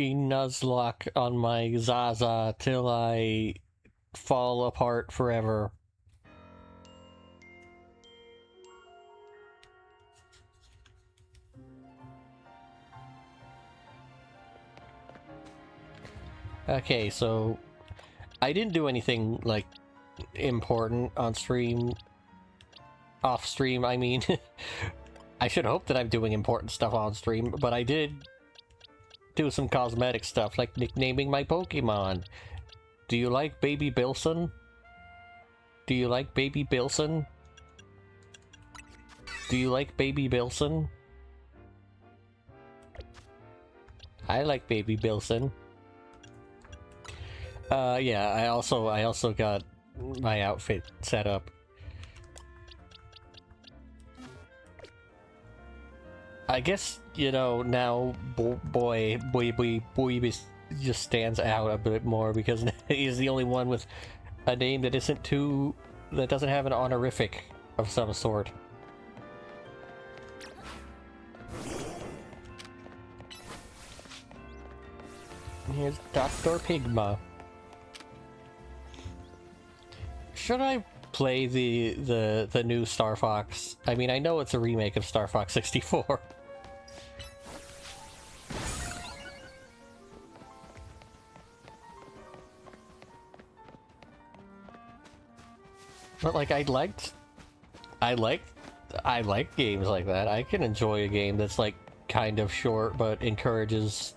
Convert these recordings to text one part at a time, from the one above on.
Nuzlocke on my Zaza till I fall apart forever. Okay, so I didn't do anything, like, important on stream. Off stream, I mean. I should hope that I'm doing important stuff on stream, but I did do some cosmetic stuff, like nicknaming my Pokemon. Do you like Baby Bilson? Do you like Baby Bilson? Do you like Baby Bilson? I like Baby Bilson. Yeah, I also got my outfit set up. I guess, you know, now boy just stands out a bit more because he's the only one with a name that that doesn't have an honorific of some sort. Here's Dr. Pigma. Should I play the new Star Fox? I mean, I know it's a remake of Star Fox 64. But like, I like games like that. I can enjoy a game that's like kind of short but encourages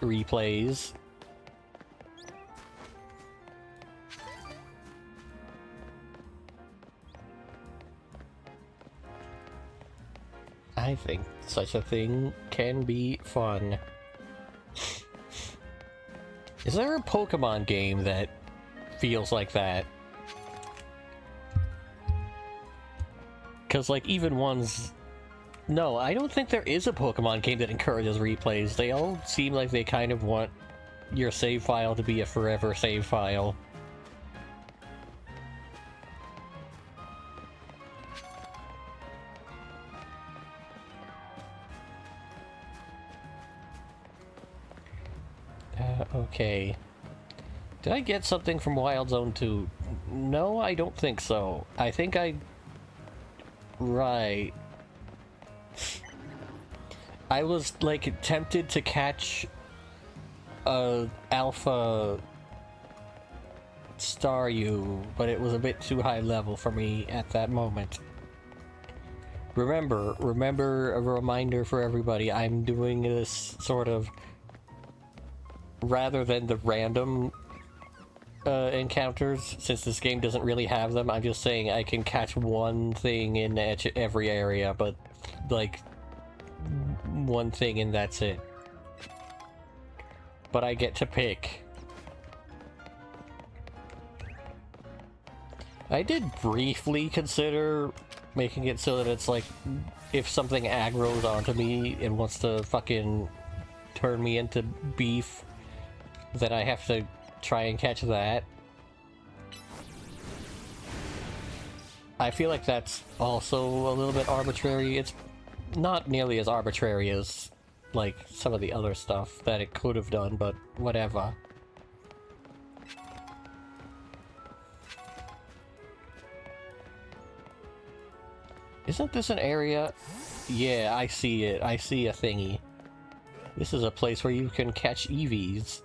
replays. I think such a thing can be fun. Is there a Pokemon game that feels like that? Because, like, even ones... No, I don't think there is a Pokemon game that encourages replays. They all seem like they kind of want your save file to be a forever save file. Okay. Did I get something from Wild Zone 2? No, I don't think so. I think I... Right. I was, like, tempted to catch a Alpha Staryu, but it was a bit too high level for me at that moment. Remember, a reminder for everybody, I'm doing this sort of... Rather than the random encounters, since this game doesn't really have them, I'm just saying I can catch one thing in every area, but, like, one thing and that's it. But I get to pick. I did briefly consider making it so that it's like, if something aggroes onto me and wants to fucking turn me into beef, then I have to try and catch that. I feel like that's also a little bit arbitrary. It's not nearly as arbitrary as, like, some of the other stuff that it could have done, but whatever. Isn't this an area? Yeah, I see it. I see a thingy. This is a place where you can catch EVs.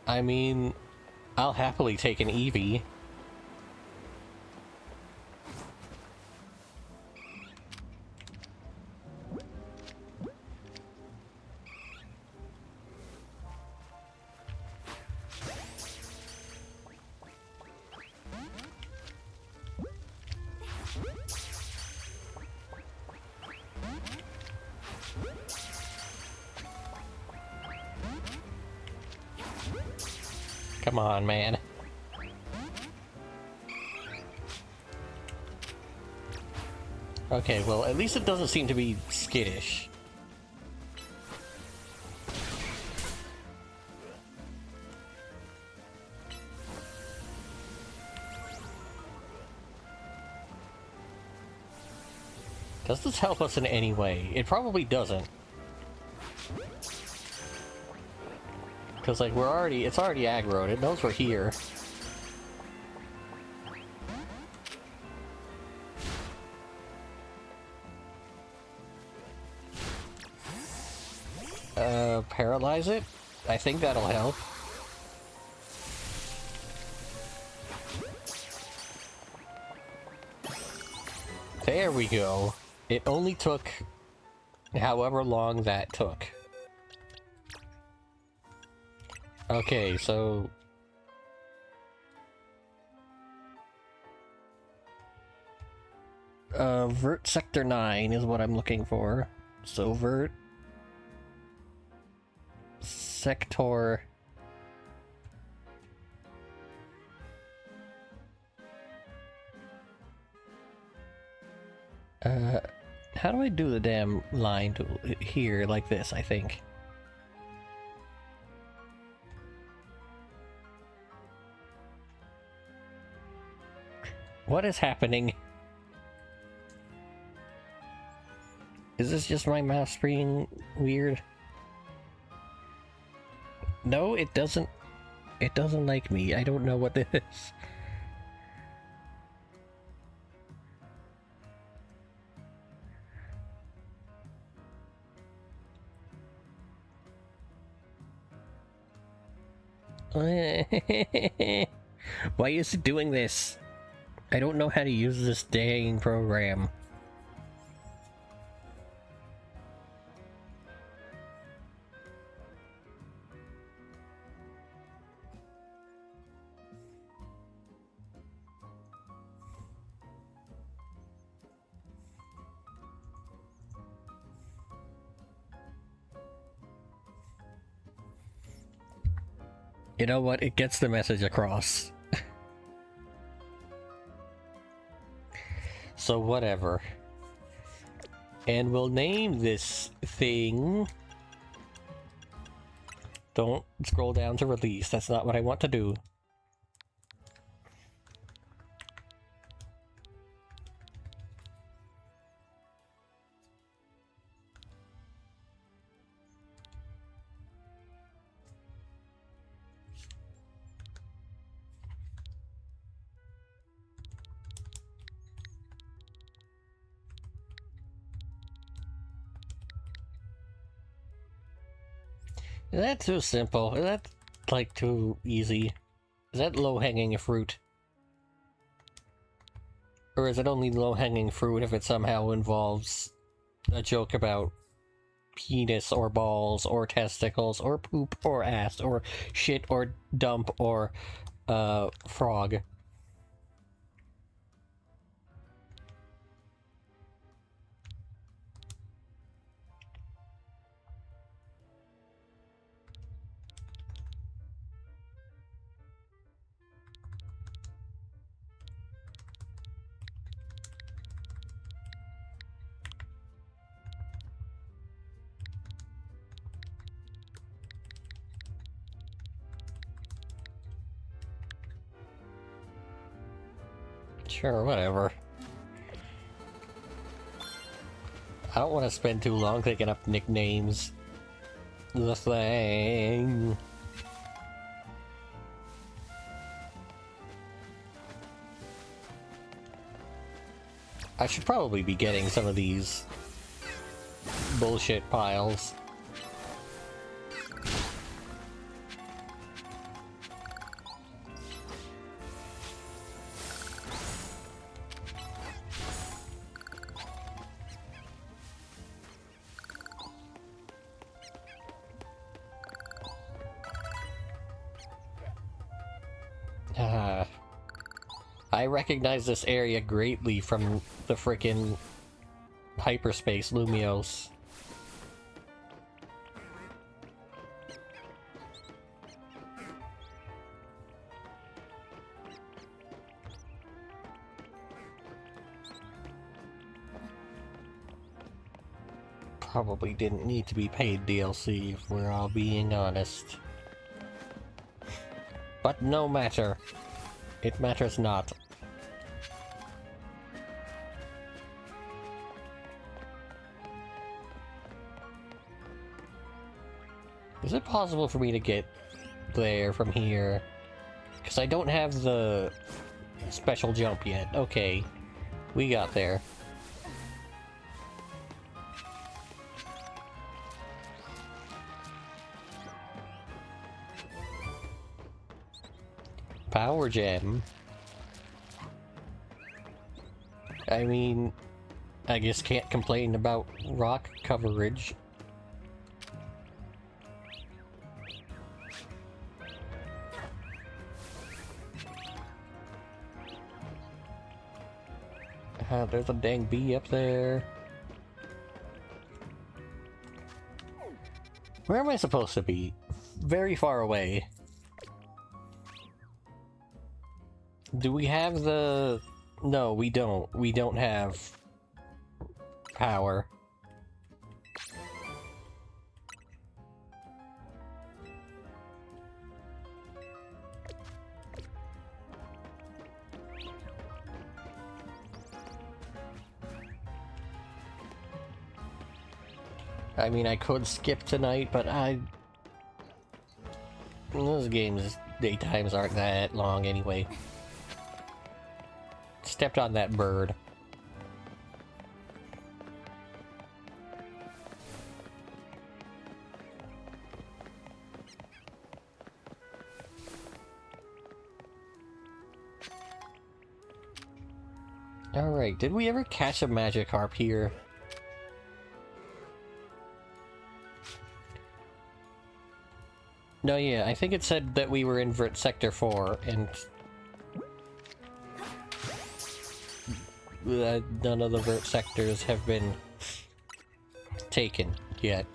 I mean, I'll happily take an Eevee. Come on, man. Okay, well, at least it doesn't seem to be skittish. Does this help us in any way? It probably doesn't. Because, like, it's already aggroed. It knows we're here. Paralyze it? I think that'll help. There we go. It only took however long that took. Okay, so... Vert Sector 9 is what I'm looking for. So Vert... Sector... how do I do the damn line to here like this, I think? What is happening? Is this just my mouse being weird? No, it doesn't like me. I don't know what this is. Why is it doing this? I don't know how to use this dang program. You know what? It gets the message across. So whatever. And we'll name this thing... Don't scroll down to release. That's not what I want to do. Is that too simple? Is that, like, too easy? Is that low-hanging fruit? Or is it only low-hanging fruit if it somehow involves a joke about penis or balls or testicles or poop or ass or shit or dump or, frog? Sure, whatever. I don't want to spend too long picking up nicknames. The thing. I should probably be getting some of these bullshit piles. I recognize this area greatly from the frickin' hyperspace Lumios. Probably didn't need to be paid DLC if we're all being honest. But no matter. It matters not. Is it possible for me to get there from here? Because I don't have the special jump yet. Okay, we got there. Power gem. I mean, I guess can't complain about rock coverage. There's a dang bee up there. Where am I supposed to be? Very far away. Do we have the... No, we don't. We don't have power. I mean, I could skip tonight, but those games, daytimes aren't that long anyway. Stepped on that bird. Alright, did we ever catch a magic harp here? No, yeah, I think it said that we were in Sector 4, and... none of the Vert sectors have been taken yet.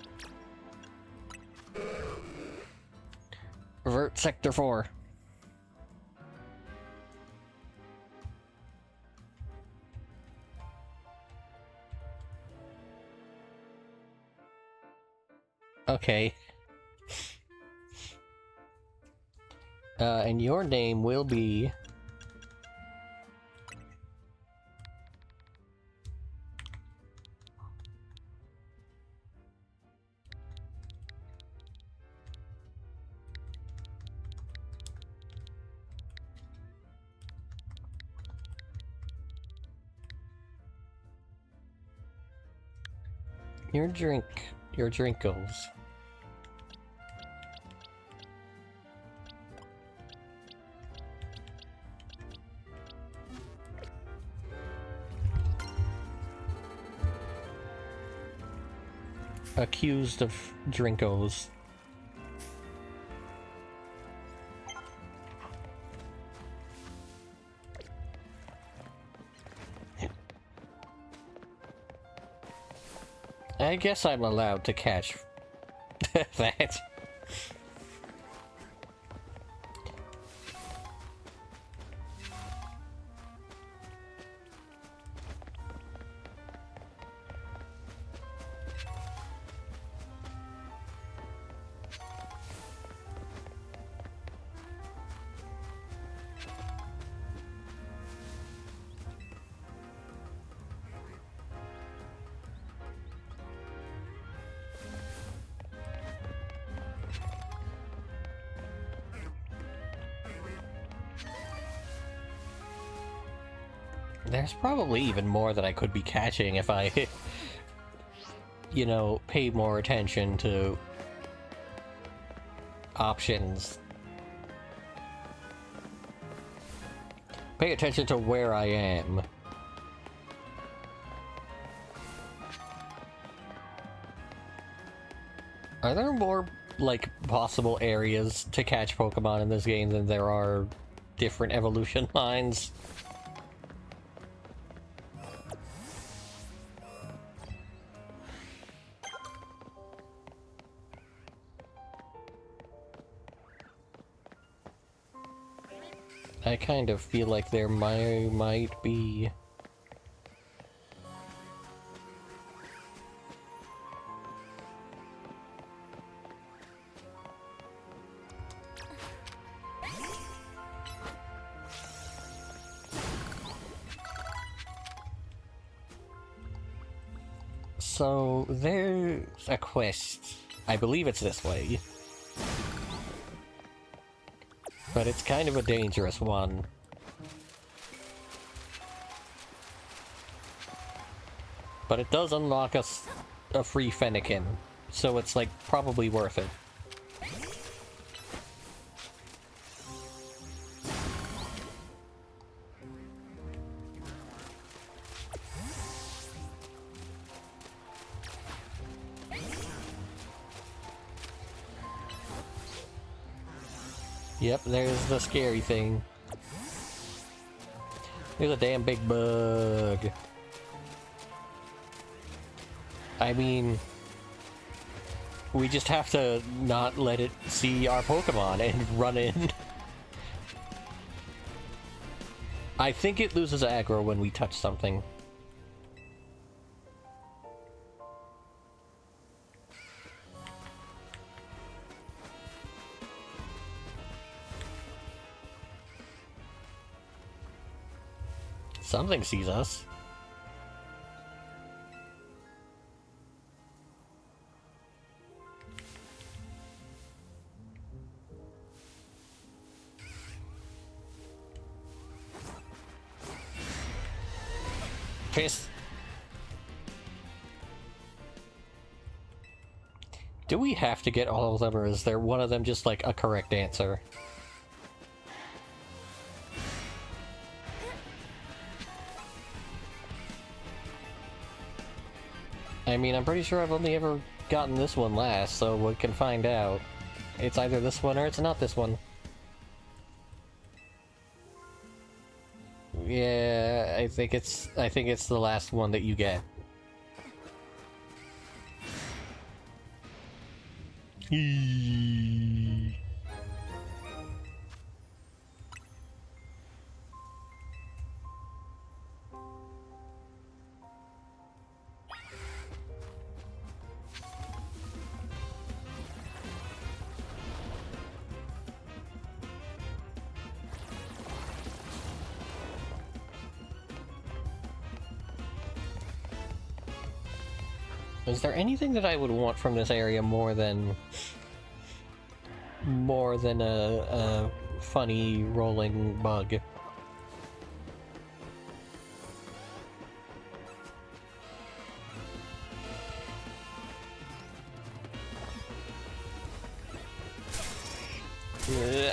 Vert Sector 4. Okay. And your name will be... Your drinkles. Accused of drinkos. I guess I'm allowed to catch that. There's probably even more that I could be catching if I, you know, pay more attention to options. Pay attention to where I am. Are there more, like, possible areas to catch Pokemon in this game than there are different evolution lines? I kind of feel like there might be. So there's a quest. I believe it's this way. but it's kind of a dangerous one. But it does unlock us a free Fennekin, so it's like probably worth it. Yep, there's the scary thing. There's a damn big bug. I mean, we just have to not let it see our Pokemon and run in. I think it loses aggro when we touch something. Something sees us. Piss. Do we have to get all of them, or is there one of them just like a correct answer? I mean, I'm pretty sure I've only ever gotten this one last, so we can find out. It's either this one or it's not this one. Yeah, I think it's the last one that you get. Is there anything that I would want from this area more than a funny rolling bug?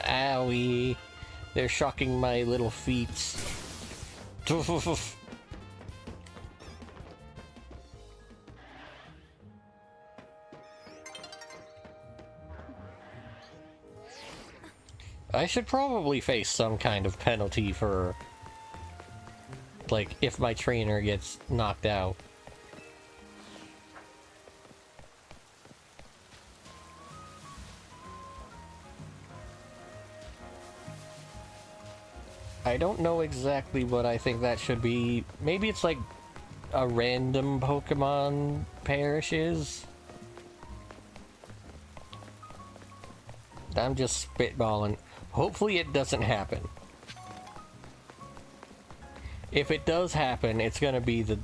Owie. They're shocking my little feet. I should probably face some kind of penalty for, like, if my trainer gets knocked out. I don't know exactly what I think that should be. Maybe it's like a random Pokemon perishes? I'm just spitballing. Hopefully it doesn't happen. If it does happen, it's gonna be the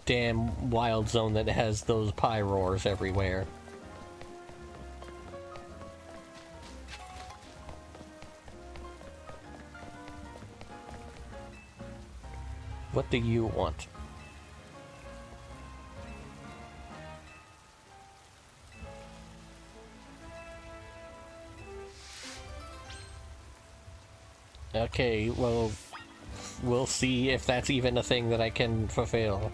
damn wild zone that has those Pyroars everywhere. What do you want? Okay, well, we'll see if that's even a thing that I can fulfill.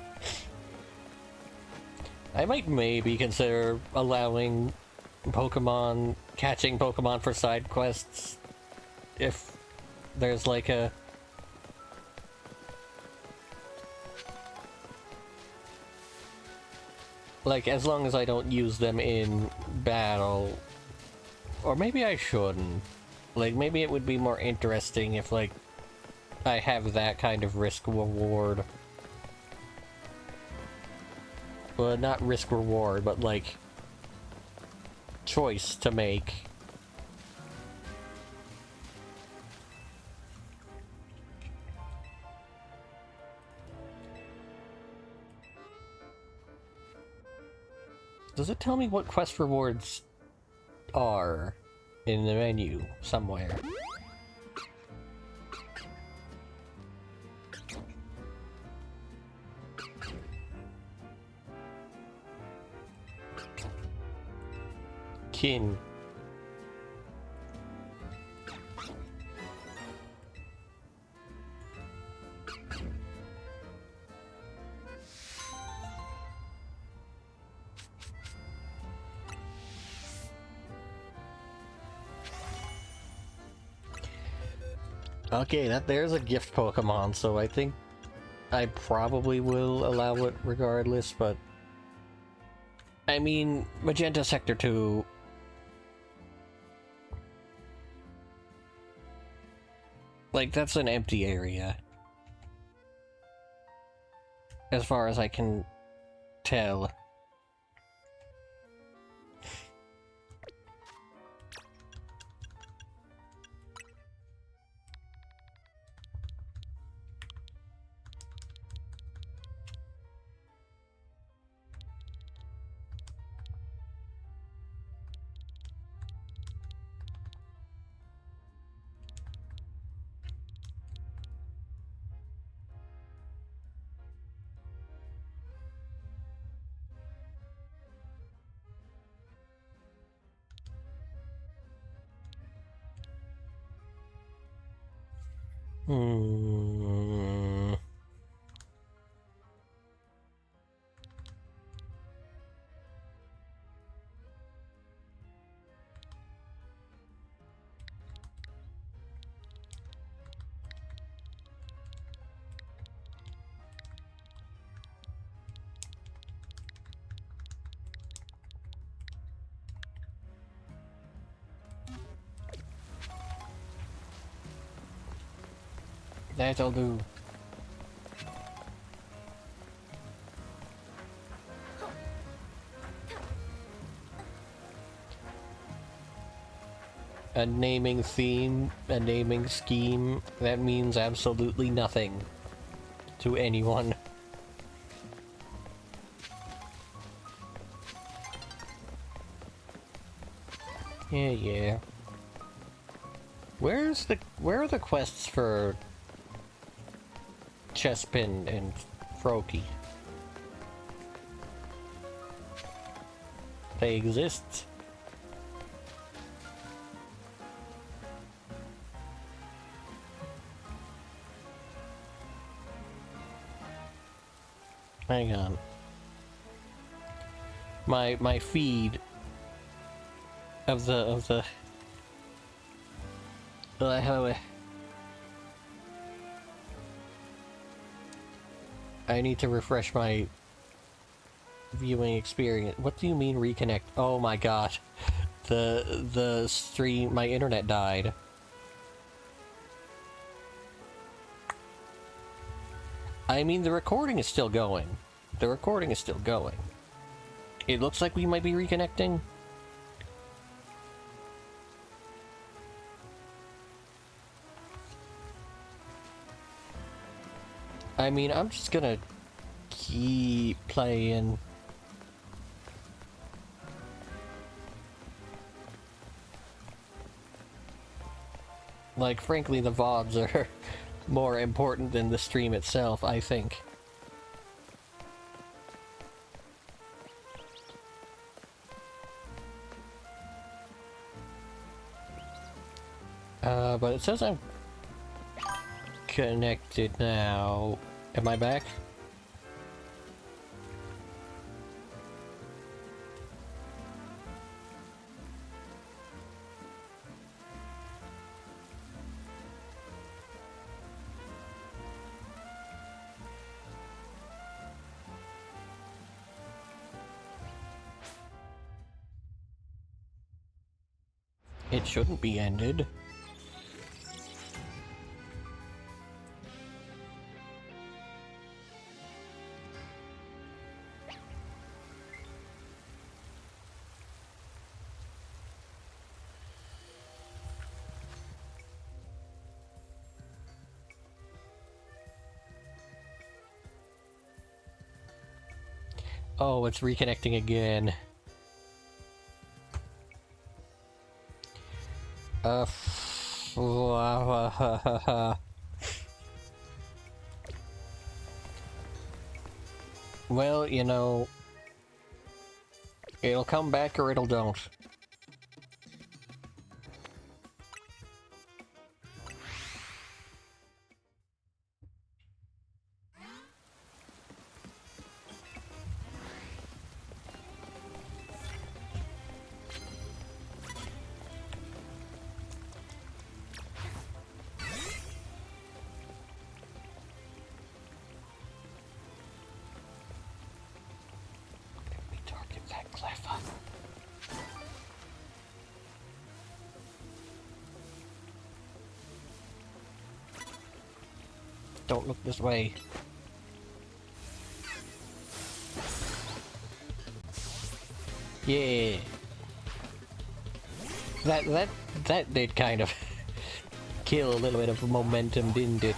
I might maybe consider allowing Pokemon, catching Pokemon for side quests, if there's like a... Like, as long as I don't use them in battle. Or maybe I shouldn't. Like, maybe it would be more interesting if, like, I have that kind of risk-reward. Well, not risk-reward, but, like, choice to make. Does it tell me what quest rewards are in the menu somewhere? skin. Okay, there's a gift Pokemon, so I think I probably will allow it regardless, but... I mean, Magenta Sector 2... Like, that's an empty area. As far as I can tell. Hmm... That'll do. A naming theme, a naming scheme, that means absolutely nothing to anyone. Yeah. Where are the quests for Chespin and Froakie? They exist. Hang on. My feed of the I need to refresh my viewing experience. What do you mean reconnect? Oh my god. The stream, my internet died. I mean, the recording is still going. The recording is still going. It looks like we might be reconnecting. I mean, I'm just gonna keep playing. Like, frankly, the VODs are more important than the stream itself, I think. But it says I'm connected now. Am I back? It shouldn't be ended. Oh, it's reconnecting again. Well, you know, it'll come back or it'll don't. don't look this way. Yeah. That did kind of kill a little bit of momentum, didn't it?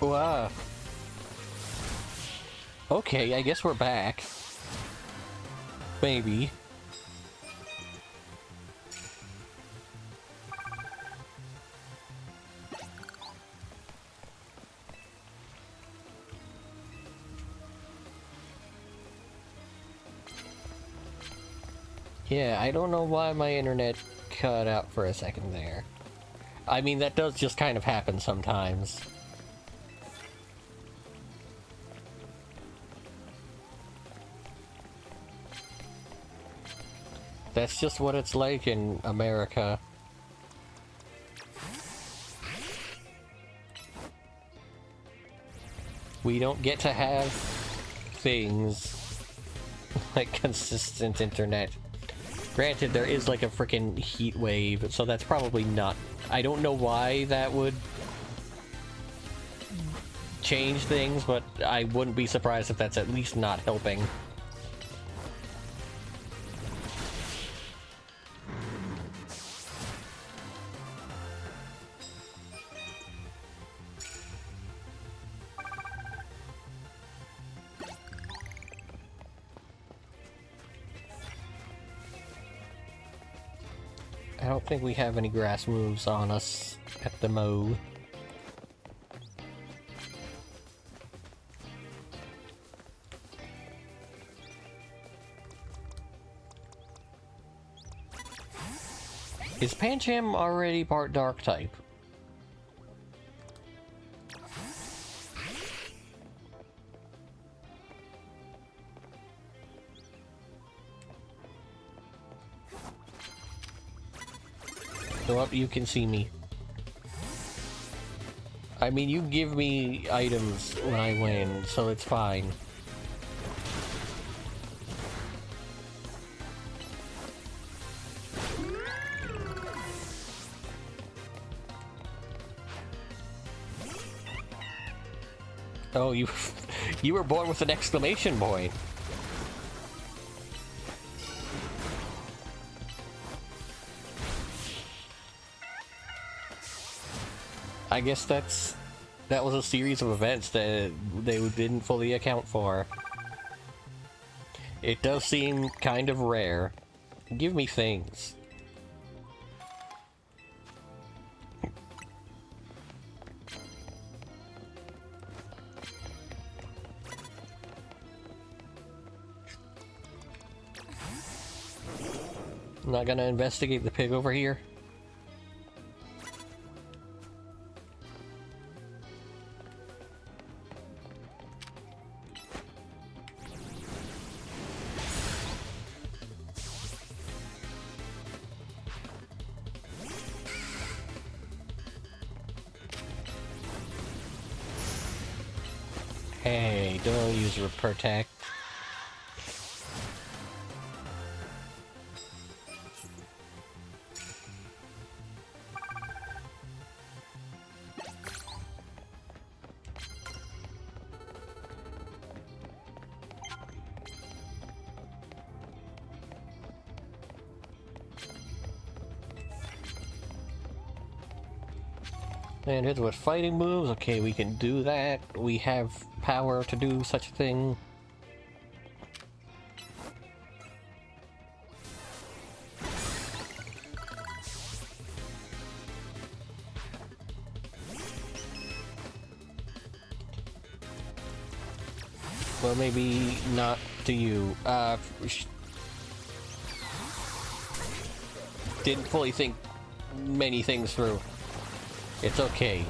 Wow. Okay, I guess we're back. Maybe. Yeah, I don't know why my internet cut out for a second there. I mean, that does just kind of happen sometimes. That's just what it's like in America. We don't get to have things like consistent internet. Granted, there is like a freaking heat wave, so that's probably not... I don't know why that would change things, but I wouldn't be surprised if that's at least not helping. I don't think we have any grass moves on us at the mo. Is Pancham already part dark type? Go up, you can see me. I mean, you give me items when I win, so it's fine. Oh, you were born with an exclamation point. I guess that was a series of events that they didn't fully account for. It does seem kind of rare. Give me things. I'm not gonna investigate the pig over here. Hey, don't use protect. And it's with fighting moves. Okay, we can do that. We have power to do such a thing. Well, maybe not to you. Didn't fully think many things through. It's okay.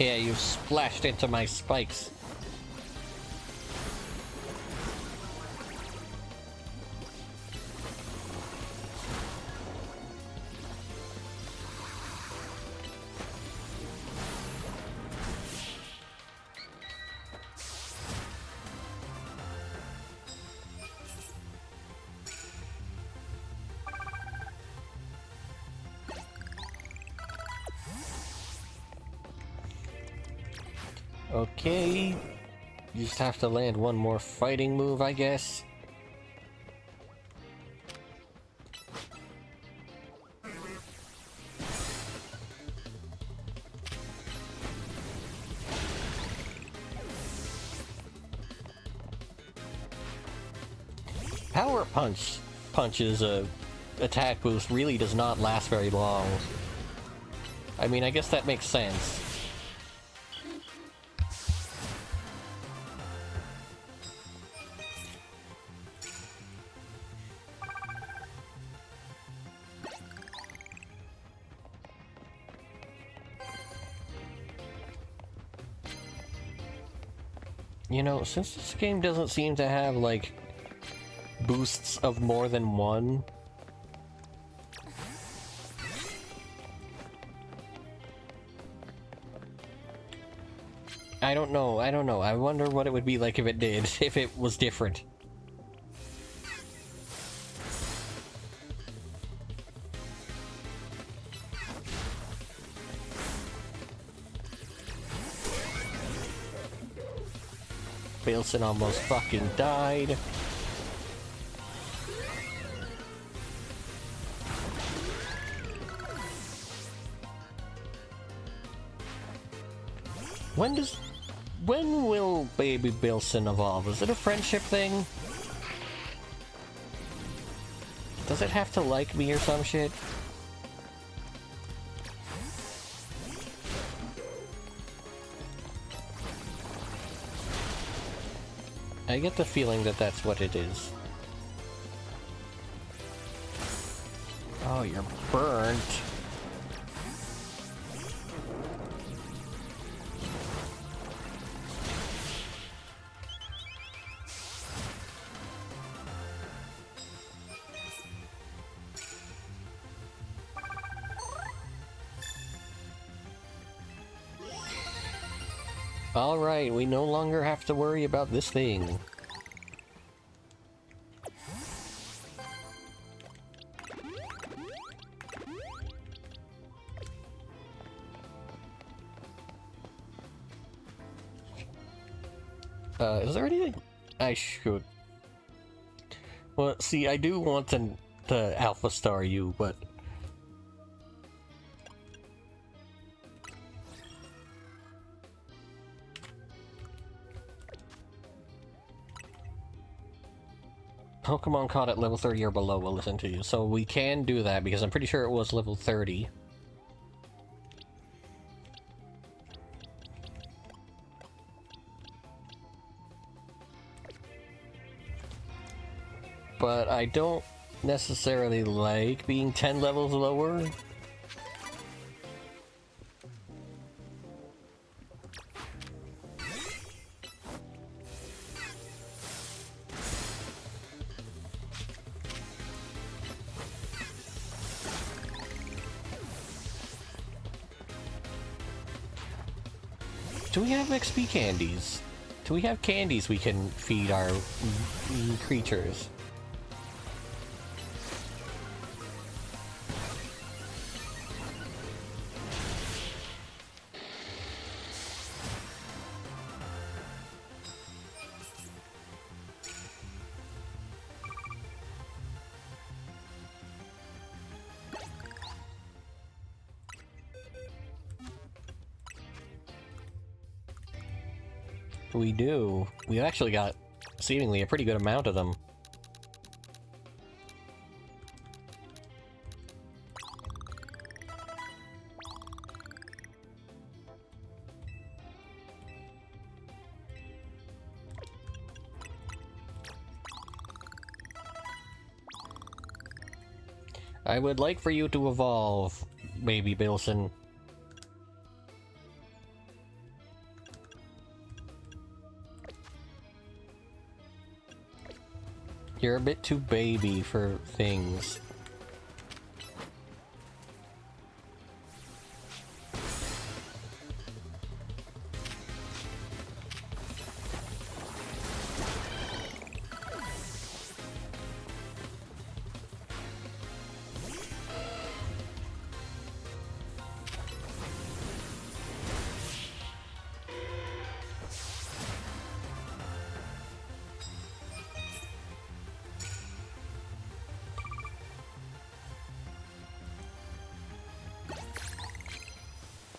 Yeah, you splashed into my spikes. Okay. You just have to land one more fighting move, I guess. Power punches attack boost really does not last very long. I mean, I guess that makes sense. You know, since this game doesn't seem to have, like, boosts of more than one, I don't know. I wonder what it would be like if it did, if it was different. Bilson almost fucking died. When will baby Bilson evolve? Is it a friendship thing? Does it have to like me or some shit? I get the feeling that that's what it is. Oh, you're burnt. Alright, we no longer have to worry about this thing. Is there anything I should... Well, see, I do want to Alpha Star you, but... Pokemon caught at level 30 or below will listen to you. So we can do that, because I'm pretty sure it was level 30. But I don't necessarily like being 10 levels lower. Do we have XP candies? Do we have candies we can feed our creatures? We do. We actually got seemingly a pretty good amount of them. I would like for you to evolve, baby Bilson. You're a bit too baby for things.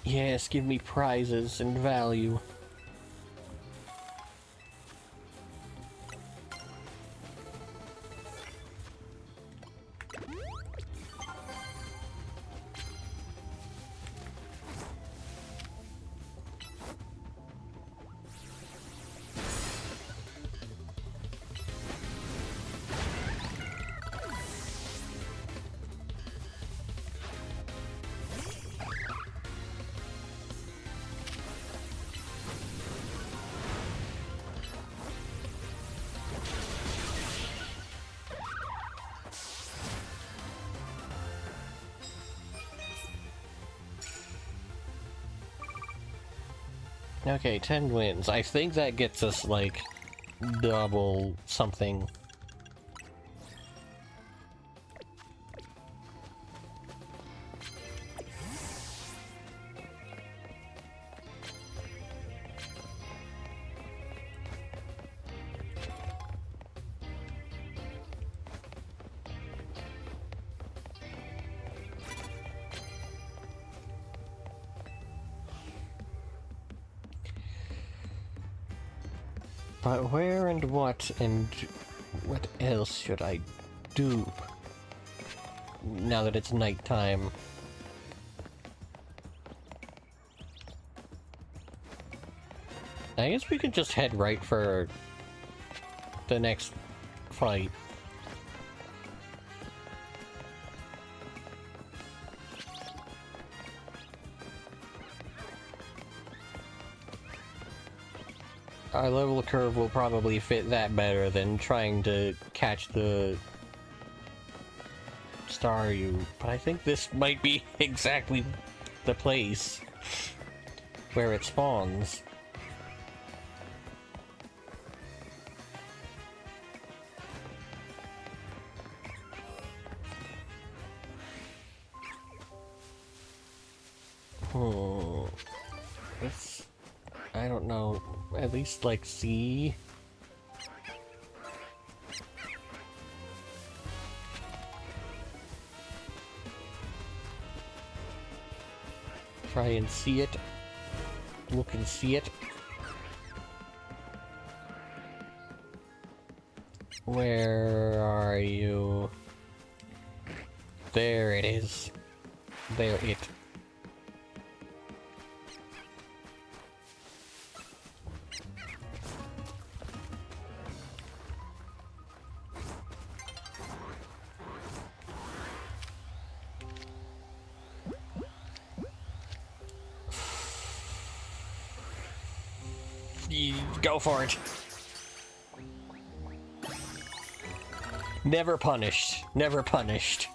Yes, give me prizes and value. Okay, 10 wins. I think that gets us, like, double something. But where and what else should I do now that it's nighttime? I guess we could just head right for the next fight. Our level curve will probably fit that better than trying to catch the Staryu, but I think this might be exactly the place where it spawns. It's... I don't know, at least, like, see? Try and see it. Look and see it. Where are you? There it is. There it. Go for it. Never punished. Never punished.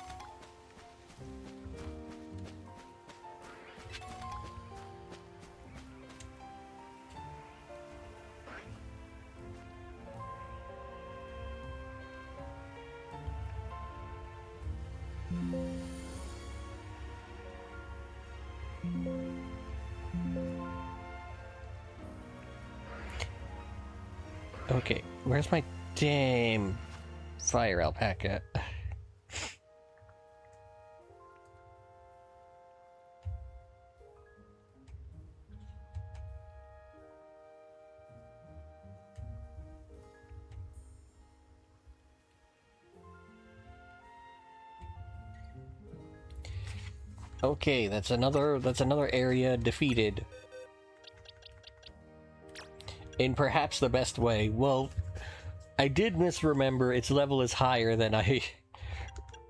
Okay, where's my damn fire alpaca? Okay, that's another area defeated. In perhaps the best way. Well, I did misremember its level is higher than I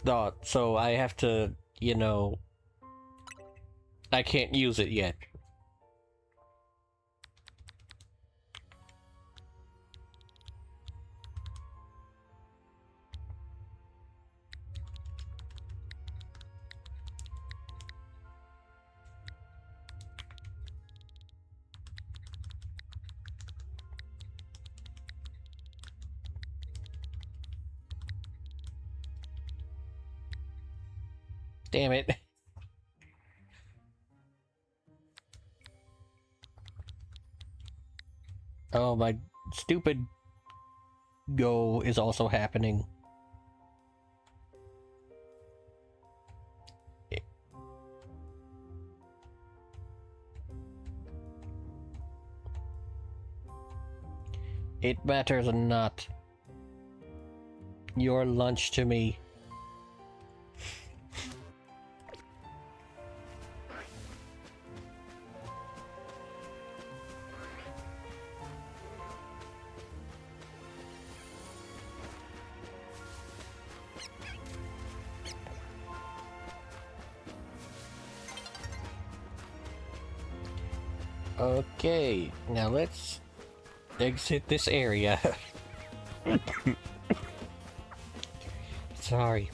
thought, so I have to, you know, I can't use it yet. Damn it. Oh, my stupid go is also happening. It matters not. Your lunch to me. Okay, now let's exit this area. Sorry.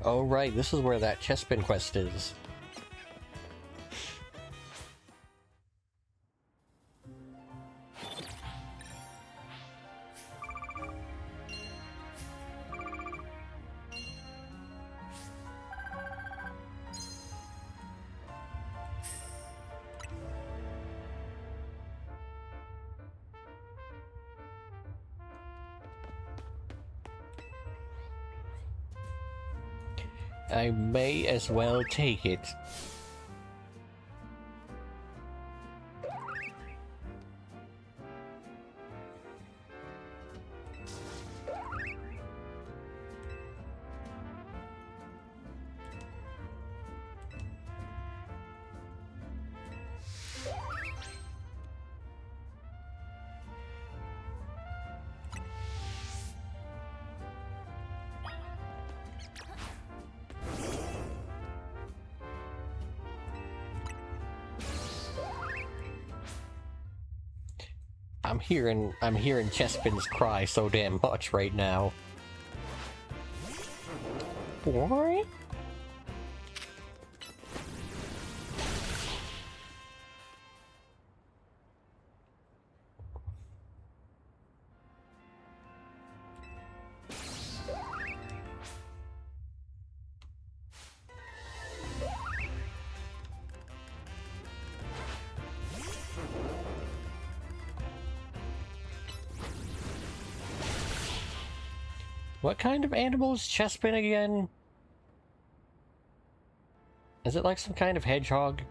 Oh right, this is where that chestpin quest is. I may as well take it. I'm hearing chestpins cry so damn much right now. What? What kind of animal is chestpin again? Is it like some kind of hedgehog?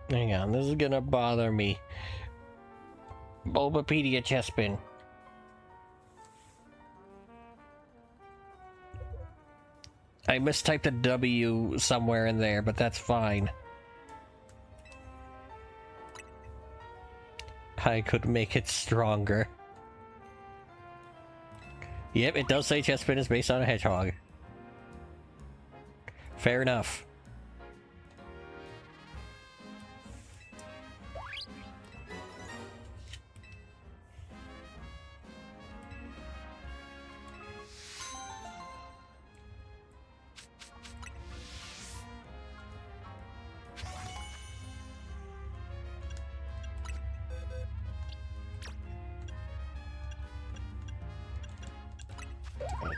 Hang on, this is gonna bother me. Bulbapedia chestpin. I mistyped a W somewhere in there, but that's fine. I could make it stronger. Yep, it does say chestpin is based on a hedgehog. Fair enough.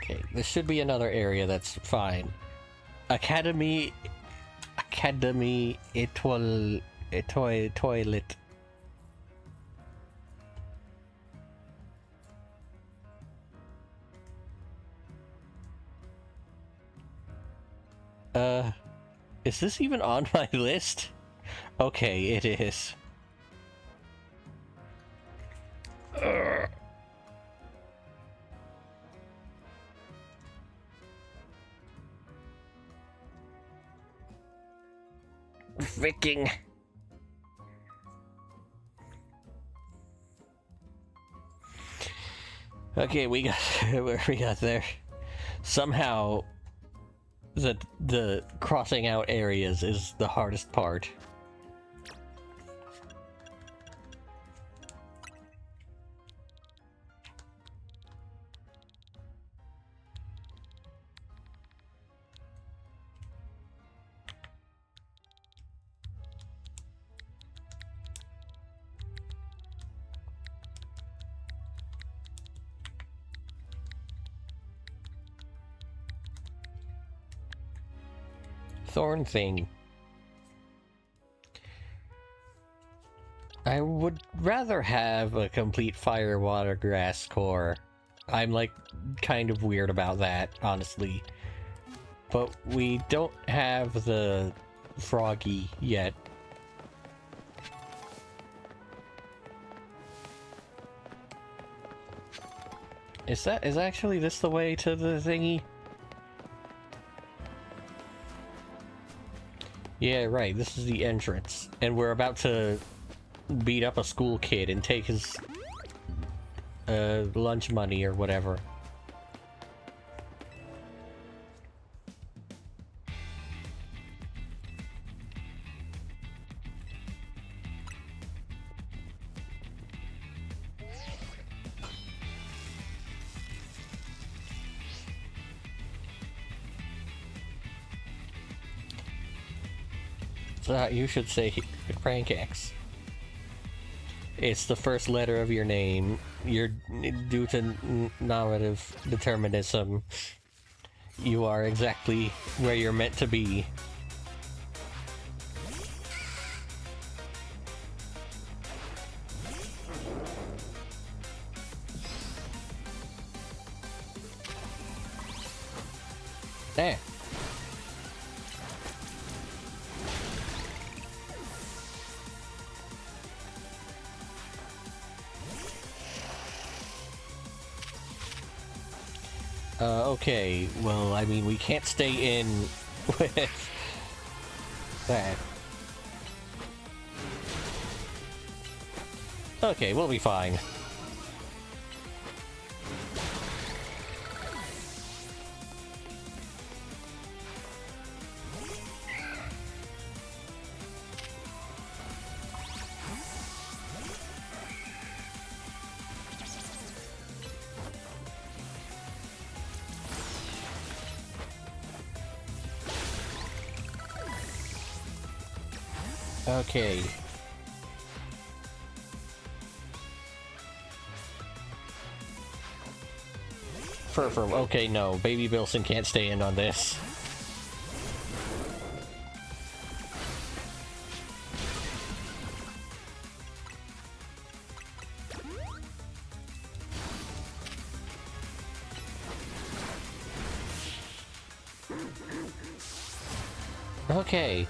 Okay, this should be another area that's fine. Academy toilet. Is this even on my list? Okay, it is. Freaking... Okay, we got we got there. Somehow, the crossing out areas is the hardest part. Thorn thing. I would rather have a complete fire, water, grass core. I'm like kind of weird about that, honestly. But we don't have the froggy yet. Is actually this the way to the thingy? Yeah, right, this is the entrance. And we're about to beat up a school kid and take his lunch money or whatever. So you should say Crankax. It's the first letter of your name. You're due to nominative determinism. You are exactly where you're meant to be. There. Okay, well, I mean, we can't stay in with that. Okay, we'll be fine. Okay. Furfur, okay, no. Baby Bilson can't stay in on this. Okay.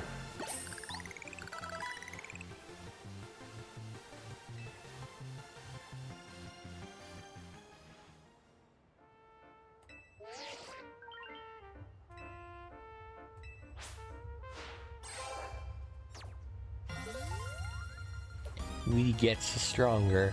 We gets stronger.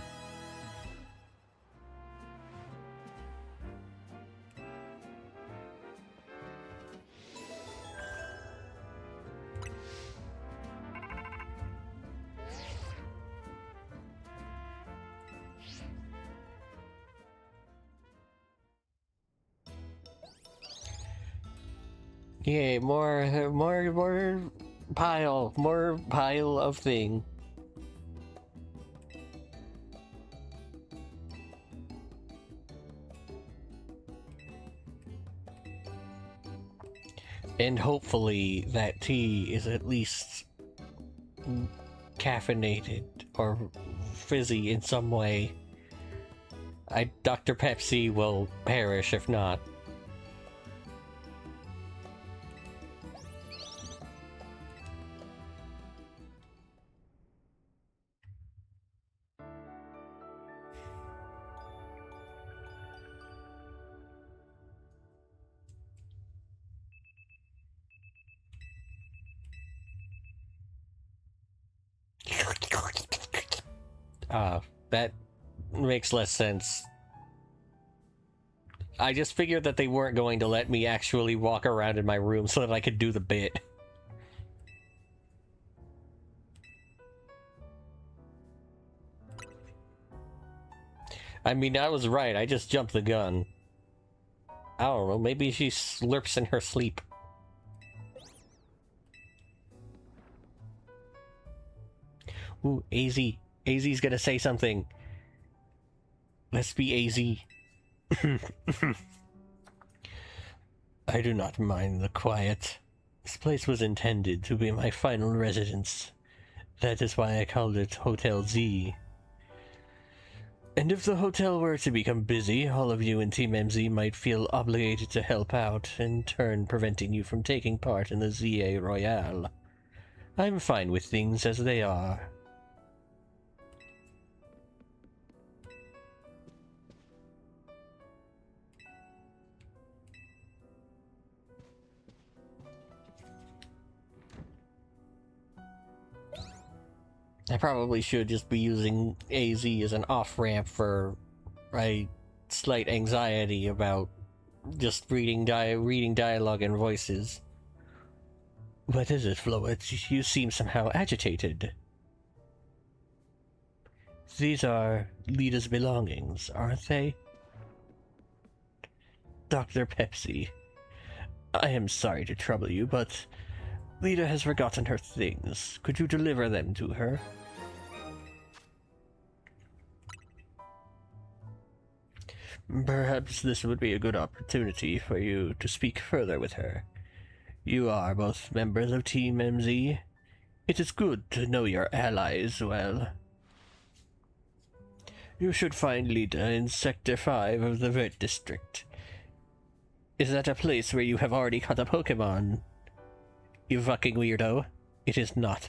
Yeah, more pile of thing. And hopefully that tea is at least caffeinated or fizzy in some way. Dr. Pepsi will perish if not. That makes less sense. I just figured that they weren't going to let me actually walk around in my room so that I could do the bit. I mean, I was right, I just jumped the gun. I don't know, maybe she slurps in her sleep. Ooh, AZ. AZ's gonna say something. Let's be AZ. I do not mind the quiet. This place was intended to be my final residence. That is why I called it Hotel Z. And if the hotel were to become busy, all of you in Team MZ might feel obligated to help out, in turn preventing you from taking part in the ZA Royale. I'm fine with things as they are. I probably should just be using AZ as an off-ramp for my slight anxiety about just reading dialogue and voices. What is it, Floet? You seem somehow agitated. These are Lita's belongings, aren't they? Dr. Pepsi. I am sorry to trouble you, but Lita has forgotten her things. Could you deliver them to her? Perhaps this would be a good opportunity for you to speak further with her. You are both members of Team MZ. It is good to know your allies well. You should find Lita in Sector 5 of the Vert District. Is that a place where you have already caught a Pokemon? You fucking weirdo. It is not.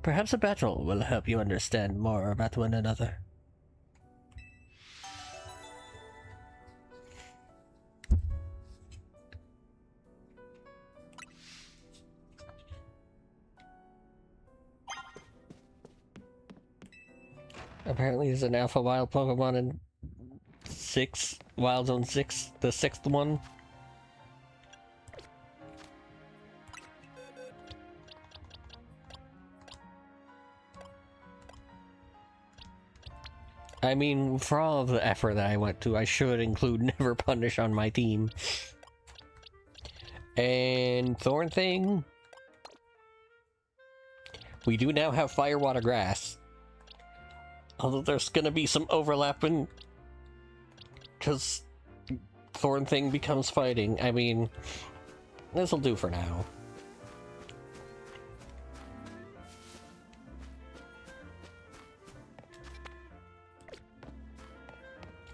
Perhaps a battle will help you understand more about one another. Apparently there's an Alpha Wild Pokemon in Wild Zone 6, the 6th one. I mean, for all of the effort that I went to, I should include Never Punish on my team. And Thorn Thing. We do now have Fire, Water, Grass. Although there's gonna be some overlapping, because Thorn Thing becomes fighting. I mean, this'll do for now.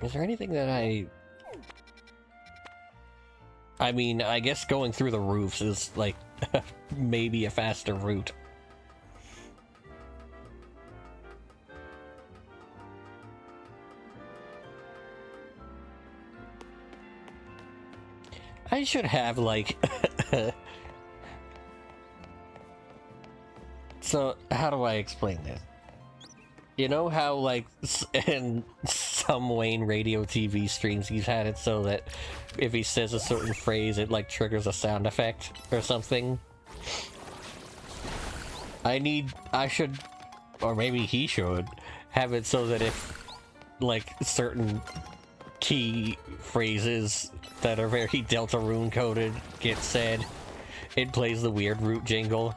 Is there anything that I mean, I guess going through the roofs is, like, maybe a faster route. I should have, like... So, how do I explain this? You know how, like, in some Wayne radio TV streams, he's had it so that if he says a certain phrase, it, like, triggers a sound effect or something? I should, or maybe he should, have it so that if, like, certain key phrases that are very Deltarune coded get said, it plays the weird root jingle.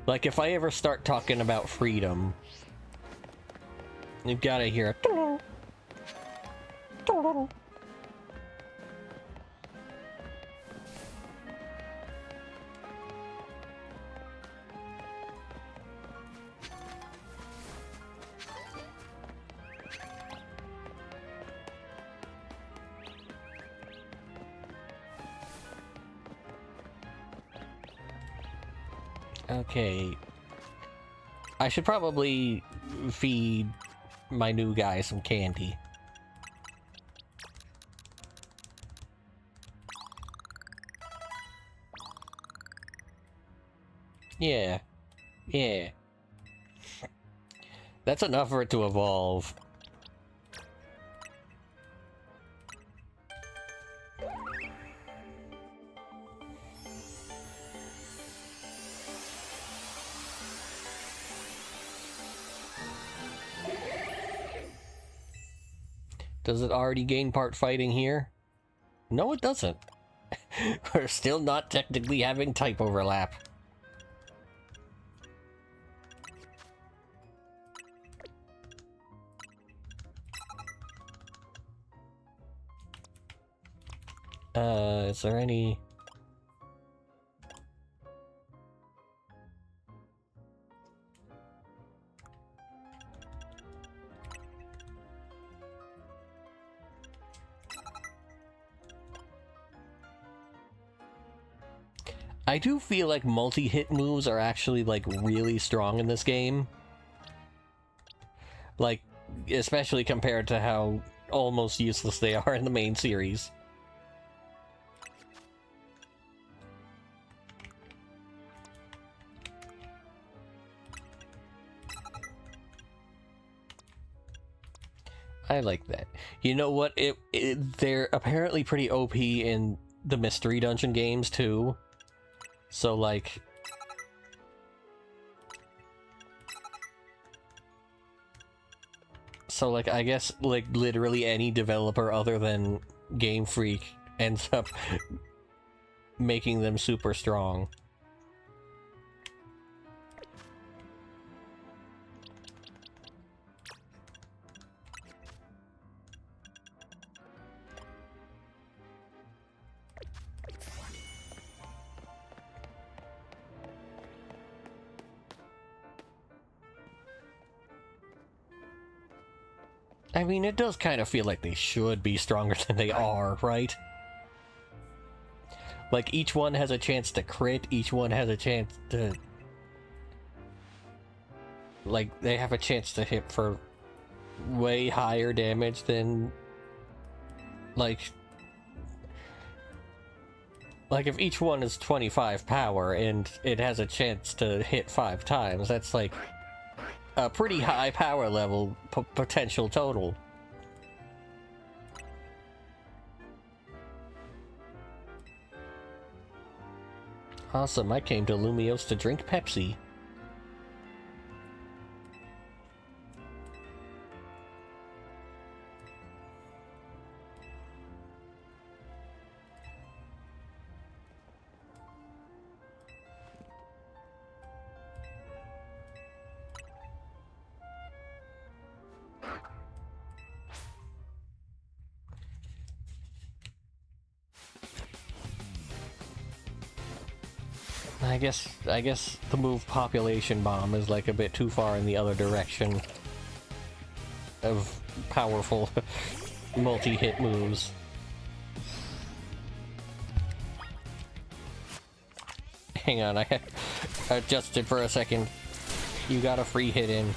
Like, if I ever start talking about freedom, you've gotta hear it. Okay. I should probably feed my new guy some candy. Yeah. Yeah. That's enough for it to evolve. Does it already gain part fighting here? No, it doesn't. We're still not technically having type overlap. Is there any... I do feel like multi-hit moves are actually, like, really strong in this game. Like, especially compared to how almost useless they are in the main series. I like that. You know what? They're apparently pretty OP in the Mystery Dungeon games, too. So, like... So, like, I guess, like, literally any developer other than Game Freak ends up making them super strong. I mean, it does kind of feel like they should be stronger than they are, right? Like, each one has a chance to crit, each one has a chance to... Like, they have a chance to hit for way higher damage than... Like, if each one is 25 power and it has a chance to hit 5 times, that's like a pretty high power level potential total. Awesome, I came to Lumios to drink Pepsi. I guess the move Population Bomb is like a bit too far in the other direction of powerful multi-hit moves. Hang on, I adjusted for a second. You got a free hit in.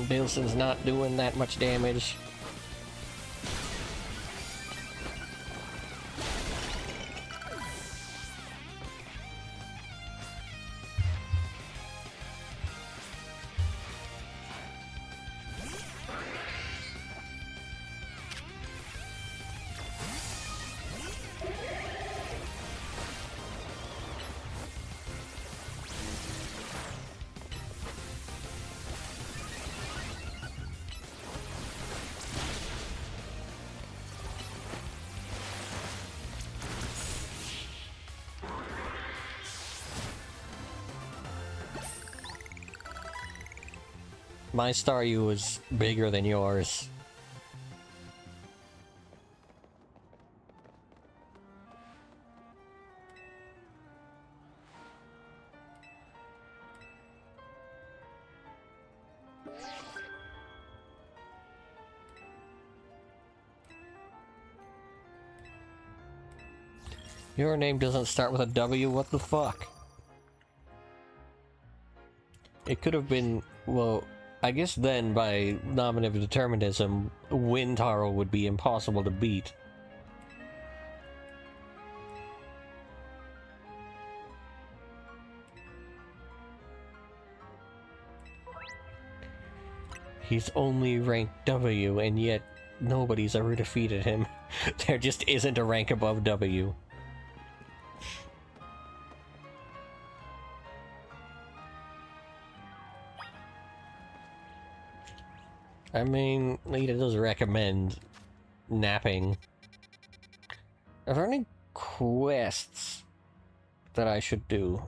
Bilson's not doing that much damage. My Staryu was bigger than yours. Your name doesn't start with a W, what the fuck? It could have been, well, I guess then, by nominative determinism, Wintaro would be impossible to beat. He's only ranked W, and yet nobody's ever defeated him. There just isn't a rank above W. I mean, Lita does recommend napping. Are there any quests that I should do?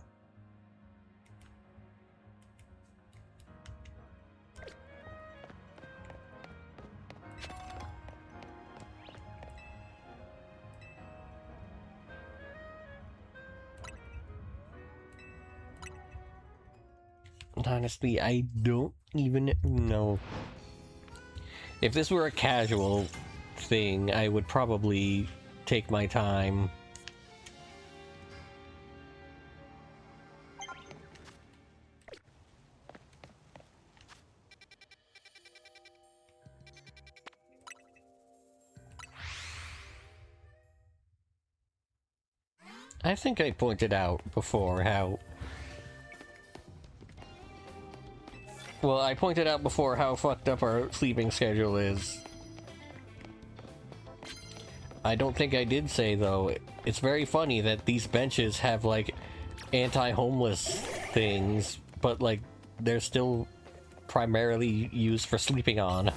Honestly, I don't even know. If this were a casual thing, I would probably take my time. I think I pointed out before how... Well, I pointed out before how fucked up our sleeping schedule is. I don't think I did say, though, it's very funny that these benches have, like, anti-homeless things, but, like, they're still primarily used for sleeping on.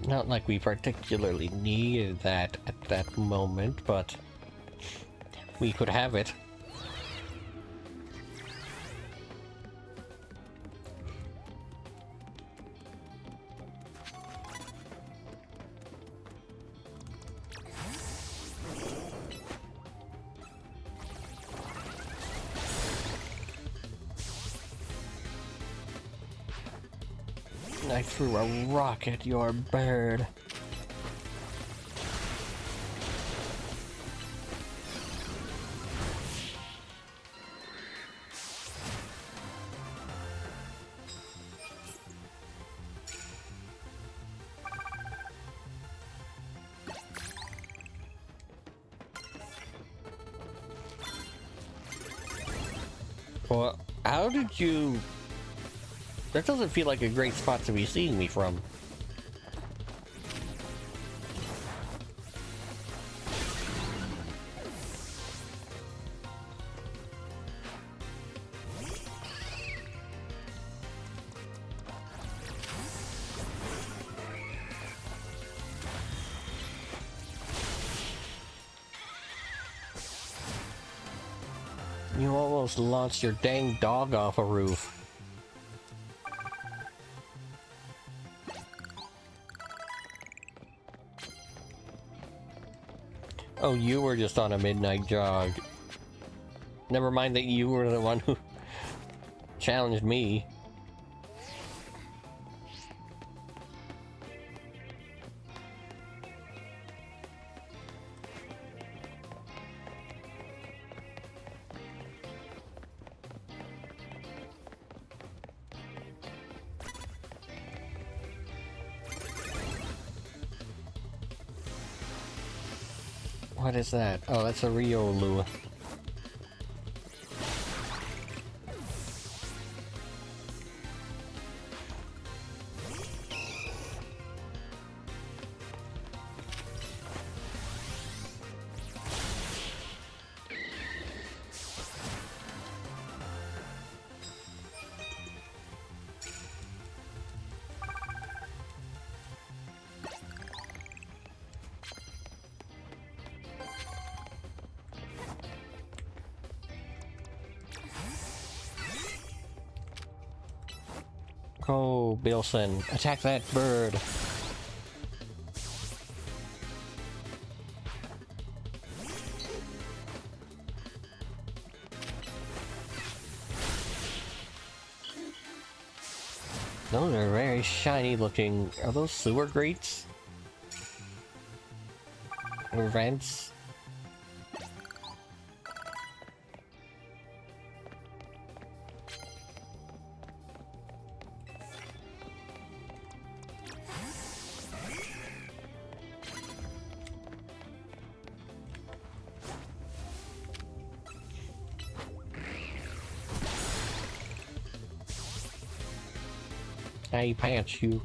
Not like we particularly needed that at that moment, but we could have it. I threw a rock at your bird. Well, how did you... That doesn't feel like a great spot to be seeing me from. You almost launched your dang dog off a roof. Oh, you were just on a midnight jog. Never mind that you were the one who challenged me. What is that? Oh, that's a Riolu. Oh, Bilson, attack that bird. Those are very shiny looking. Are those sewer grates? Or vents? I pants you.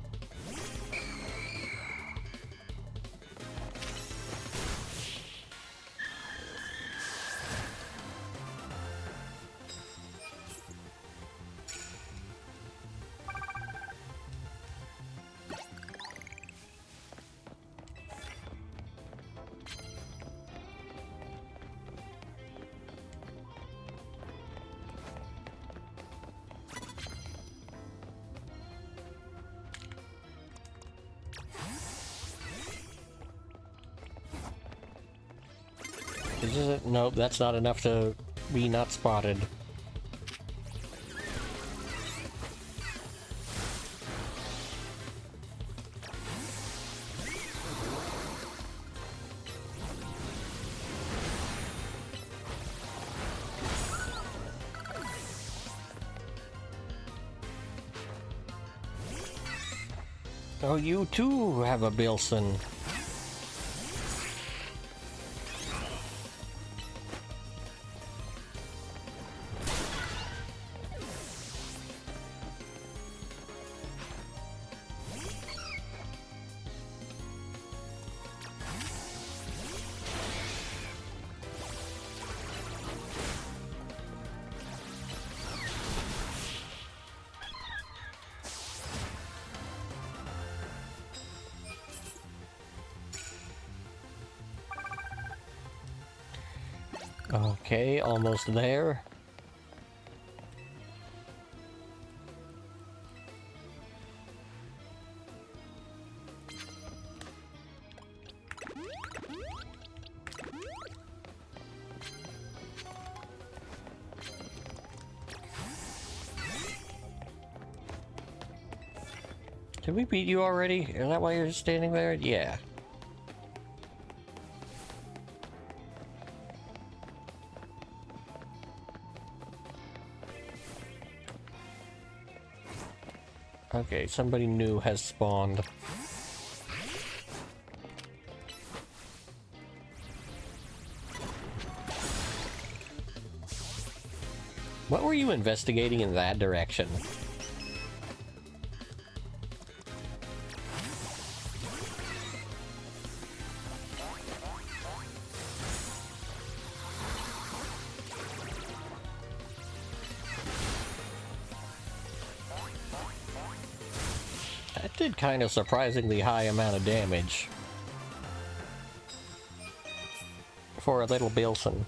Is it? Nope, that's not enough to be not spotted. Oh, you too have a Bilson. Okay, almost there. Did we beat you already? Is that why you're standing there? Yeah. Okay, somebody new has spawned. What were you investigating in that direction? That did kind of surprisingly high amount of damage for a little Bilson.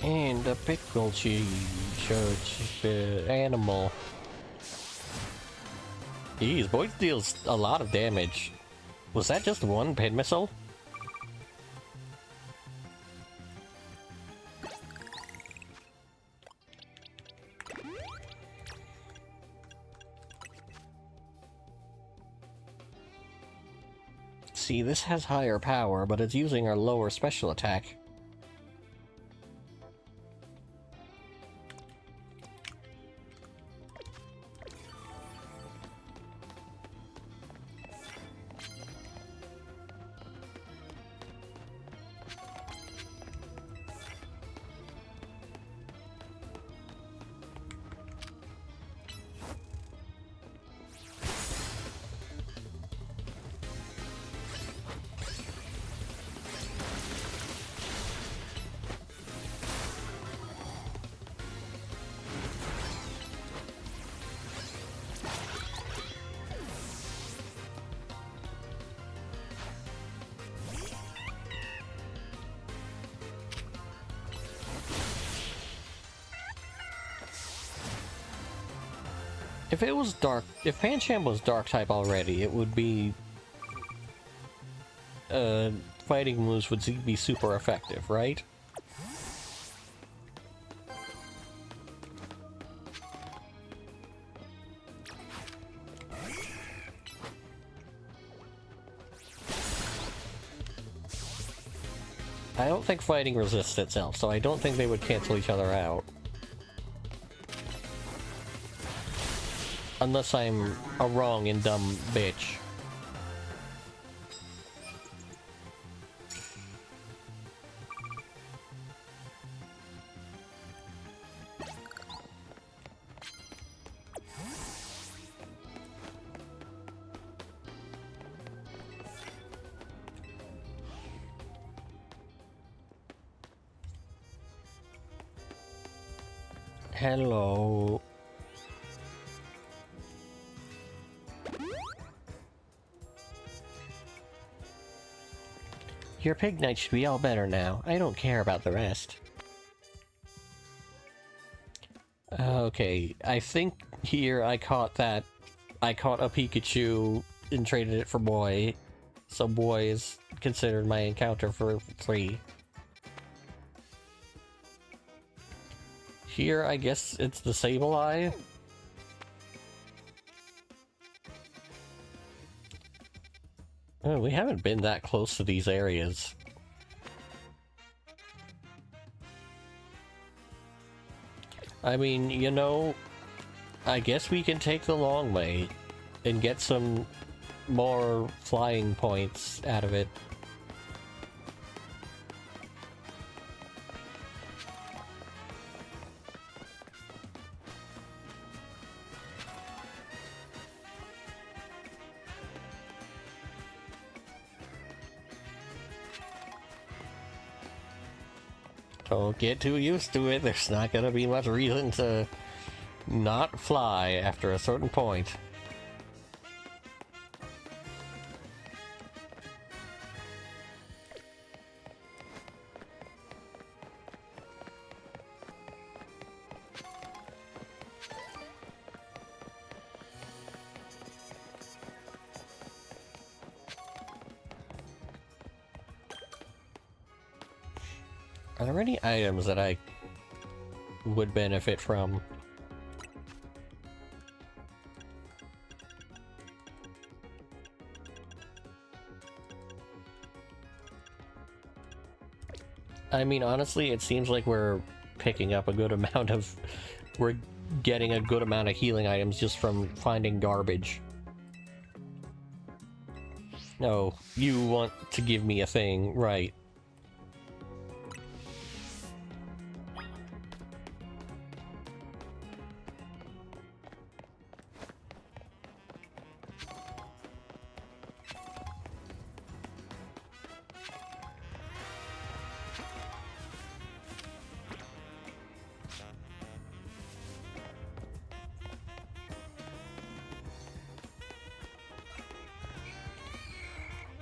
And a pickle cheese, animal. Jeez, boy deals a lot of damage. Was that just one pin missile? See, this has higher power, but it's using our lower special attack. If it was dark, if Pancham was dark type already, it would be fighting moves would be super effective, right? I don't think fighting resists itself, so I don't think they would cancel each other out. Unless I'm a wrong and dumb bitch. Hello. Your pig night should be all better now. I don't care about the rest. Okay, I think here I caught a Pikachu and traded it for Boy. So Boy is considered my encounter for free. Here, I guess it's the Sableye. Oh, we haven't been that close to these areas. I mean, you know, I guess we can take the long way and get some more flying points out of it. Don't get too used to it. There's not gonna be much reason to not fly after a certain point. Are there any items that I would benefit from? I mean, honestly, it seems like we're picking up a good amount of... We're getting a good amount of healing items just from finding garbage. No, you want to give me a thing, right.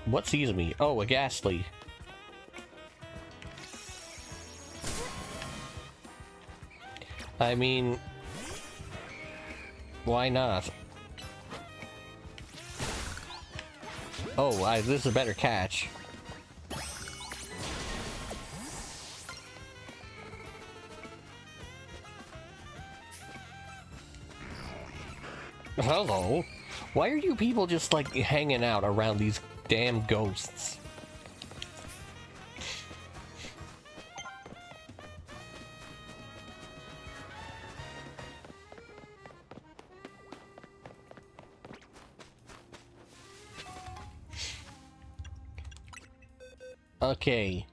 What sees me? Oh, a ghastly. I mean... why not? Oh, this is a better catch. Hello? Why are you people just, like, hanging out around these damn ghosts? Okay.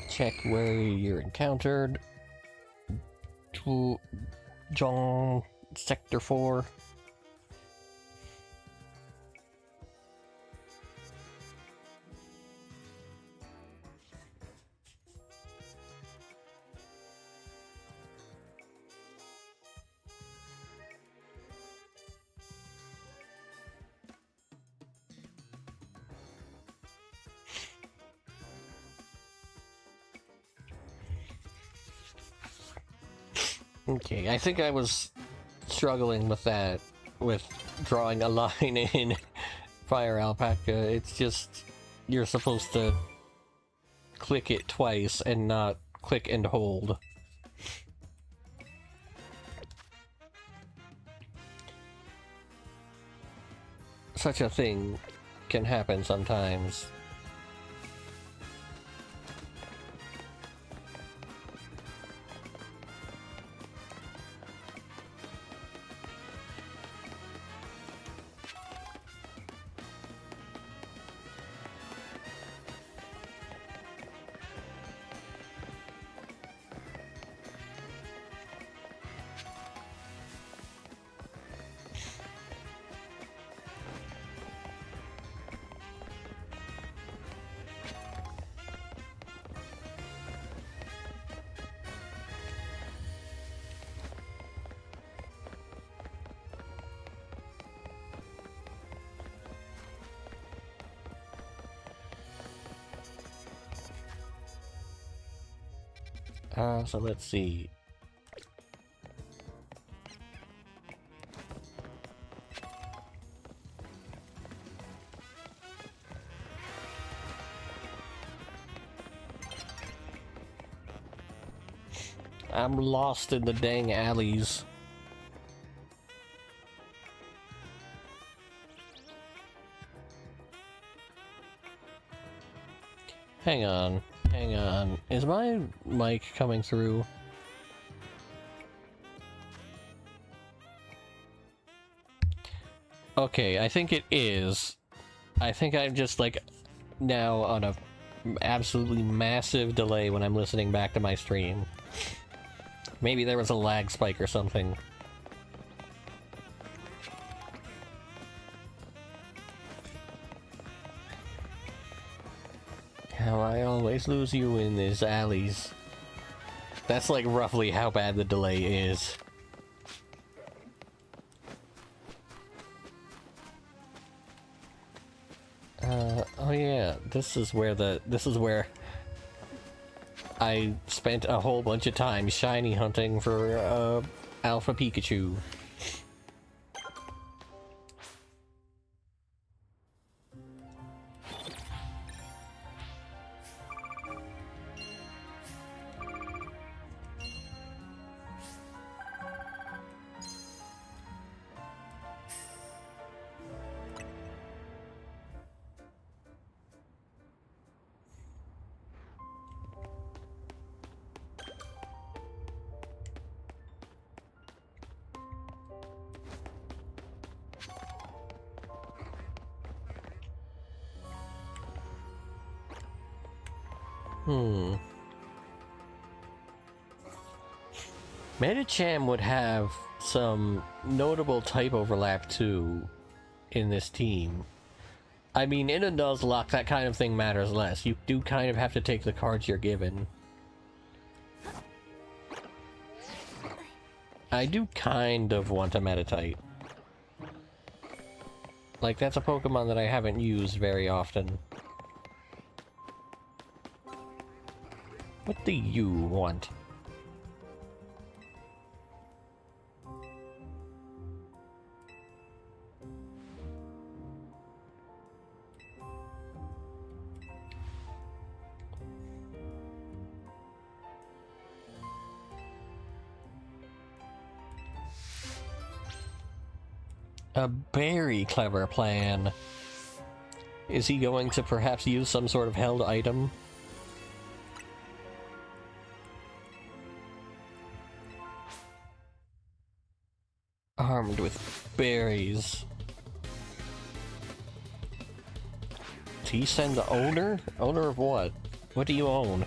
Check where you're encountered. To Jong Sector 4. Okay, I think I was struggling with that, with drawing a line in Fire Alpaca. It's just, you're supposed to click it twice and not click and hold. Such a thing can happen sometimes. So let's see. I'm lost in the dang alleys. Hang on, hang on. Is my mic coming through? Okay, I think it is. I think I'm just like now on a absolutely massive delay when I'm listening back to my stream. Maybe there was a lag spike or something. How I always lose you in these alleys. That's like roughly how bad the delay is. Oh yeah, this is where I spent a whole bunch of time shiny hunting for Alpha Pikachu. Medicham would have some notable type overlap too in this team. I mean, in a Nuzlocke, that kind of thing matters less. You do kind of have to take the cards you're given. I do kind of want a Meditite. Like, that's a Pokemon that I haven't used very often. What do you want? A very clever plan. Is he going to perhaps use some sort of held item? Armed with berries. Did he send the owner? Owner of what? What do you own?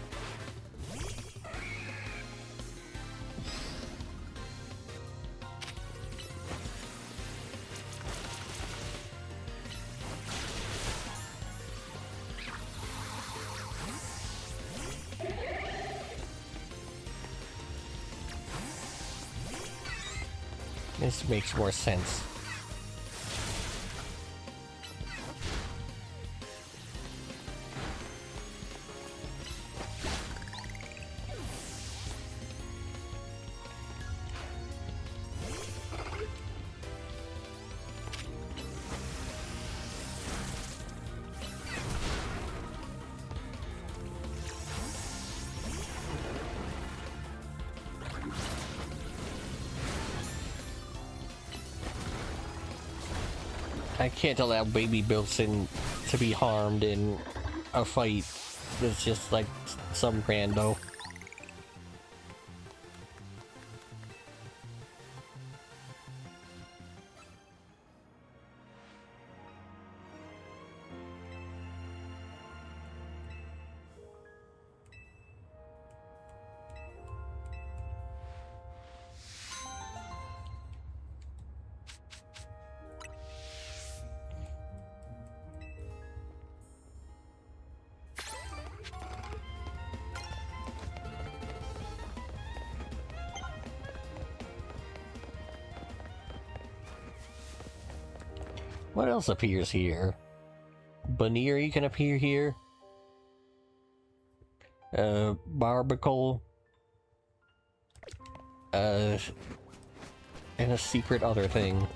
This makes more sense. I can't allow baby Bilson to be harmed in a fight. It's just like some rando. What else appears here? Baniri can appear here. Barbacle. And a secret other thing.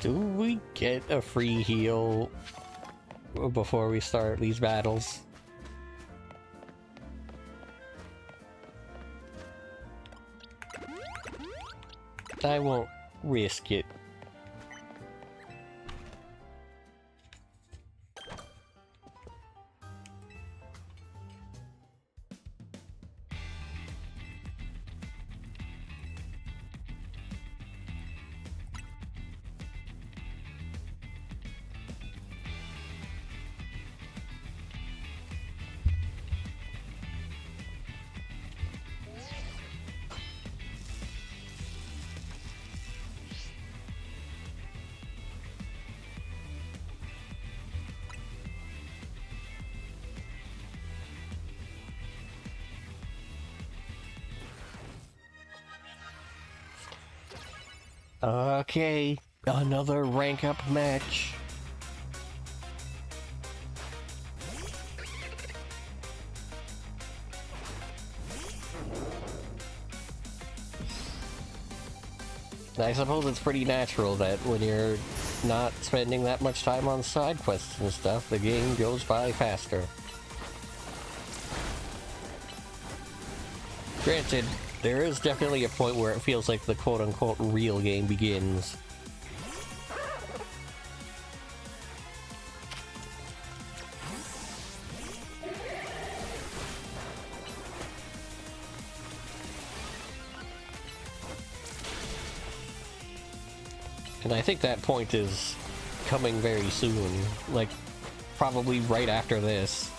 Do we get a free heal before we start these battles? I won't risk it. Okay, another rank up match. I suppose it's pretty natural that when you're not spending that much time on side quests and stuff, the game goes by faster. Granted, there is definitely a point where it feels like the quote-unquote real game begins. And I think that point is coming very soon, like, probably right after this.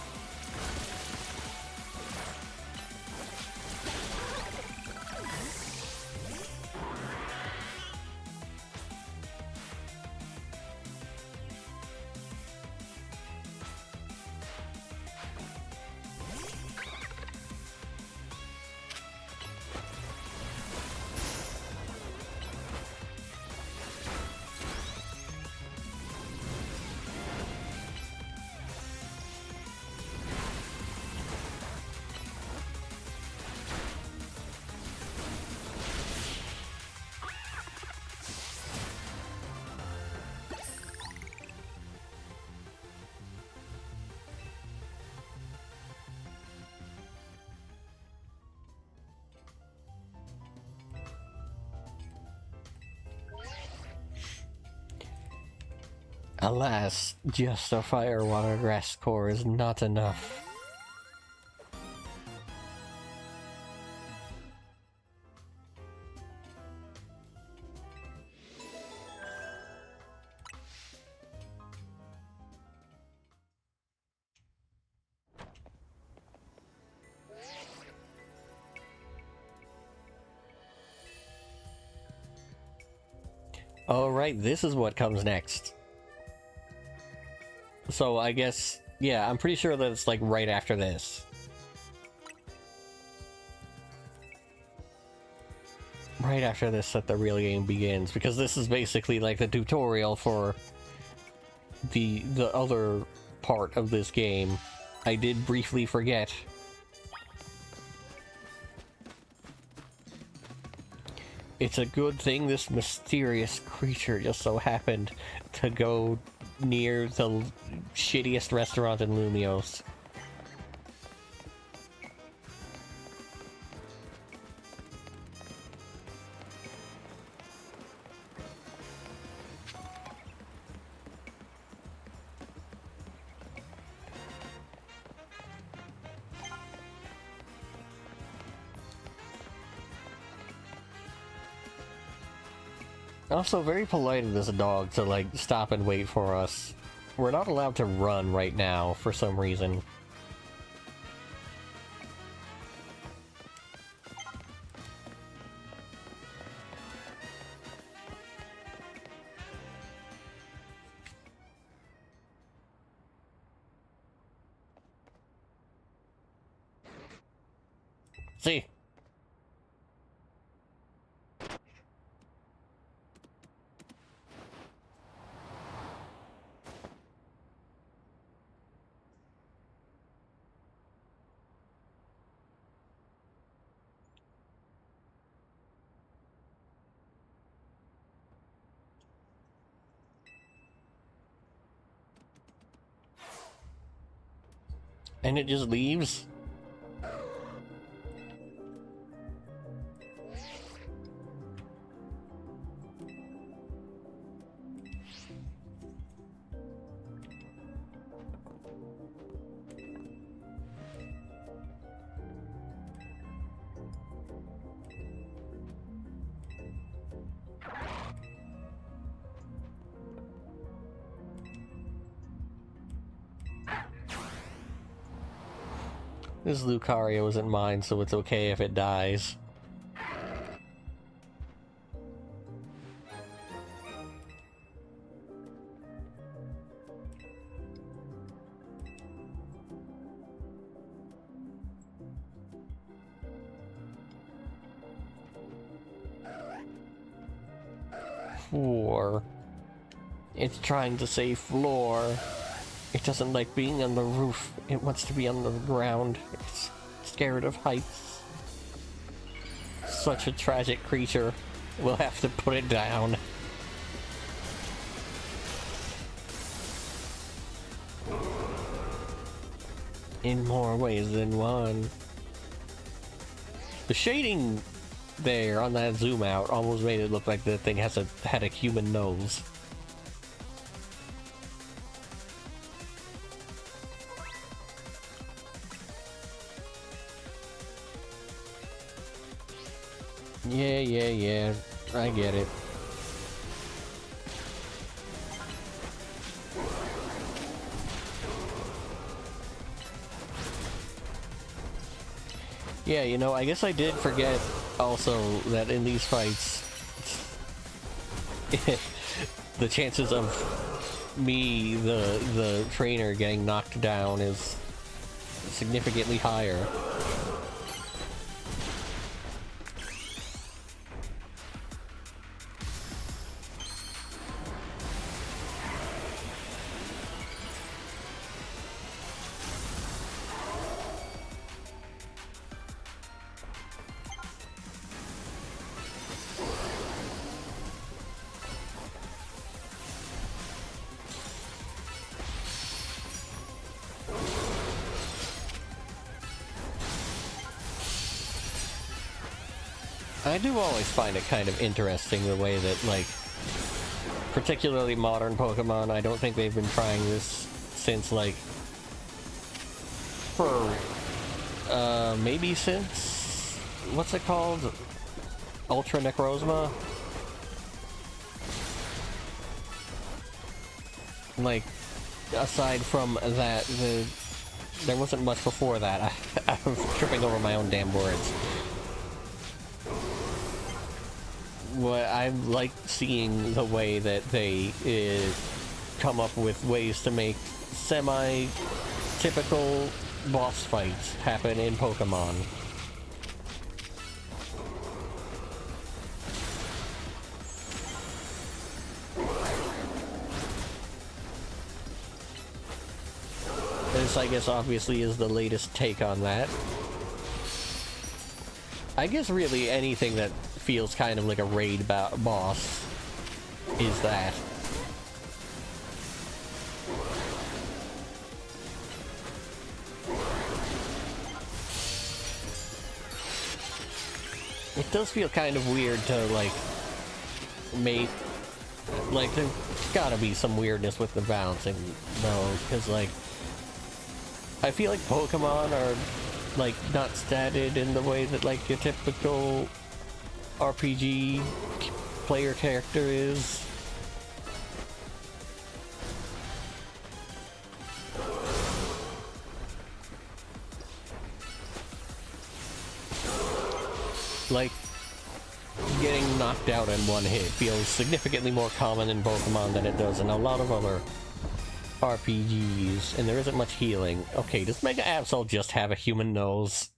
Alas, just a fire water grass core is not enough. Alright, this is what comes next. So I guess, yeah, I'm pretty sure that it's like right after this. Right after this that the real game begins, because this is basically like the tutorial for the other part of this game. I did briefly forget. It's a good thing this mysterious creature just so happened to go near the shittiest restaurant in Lumios. Also, very polite of this dog to, like, stop and wait for us. We're not allowed to run right now, for some reason. See? And it just leaves? This Lucario isn't mine, so it's okay if it dies. Floor. It's trying to say floor. It doesn't like being on the roof. It wants to be on the ground. It's scared of heights. Such a tragic creature. We'll have to put it down. In more ways than one. The shading there on that zoom out almost made it look like the thing had a human nose. Yeah, I get it. Yeah, you know, I guess I did forget also that in these fights, the chances of me, the trainer, getting knocked down is significantly higher. I do always find it kind of interesting the way that, like, particularly modern Pokemon, I don't think they've been trying this since, like, for, maybe since, what's it called? Ultra Necrozma? Like, aside from that, there wasn't much before that. I'm tripping over my own damn words. What I like seeing the way that they come up with ways to make semi-typical boss fights happen in Pokemon. Billious, I guess, obviously is the latest take on that. I guess really anything that feels kind of like a raid boss is that. It does feel kind of weird to, like, like, there's gotta be some weirdness with the balancing, though, because, like, I feel like Pokemon are, like, not statted in the way that, like, your typical RPG player character is. Like, getting knocked out in one hit feels significantly more common in Pokemon than it does in a lot of other RPGs, and there isn't much healing. Okay, does Mega Absol just have a human nose?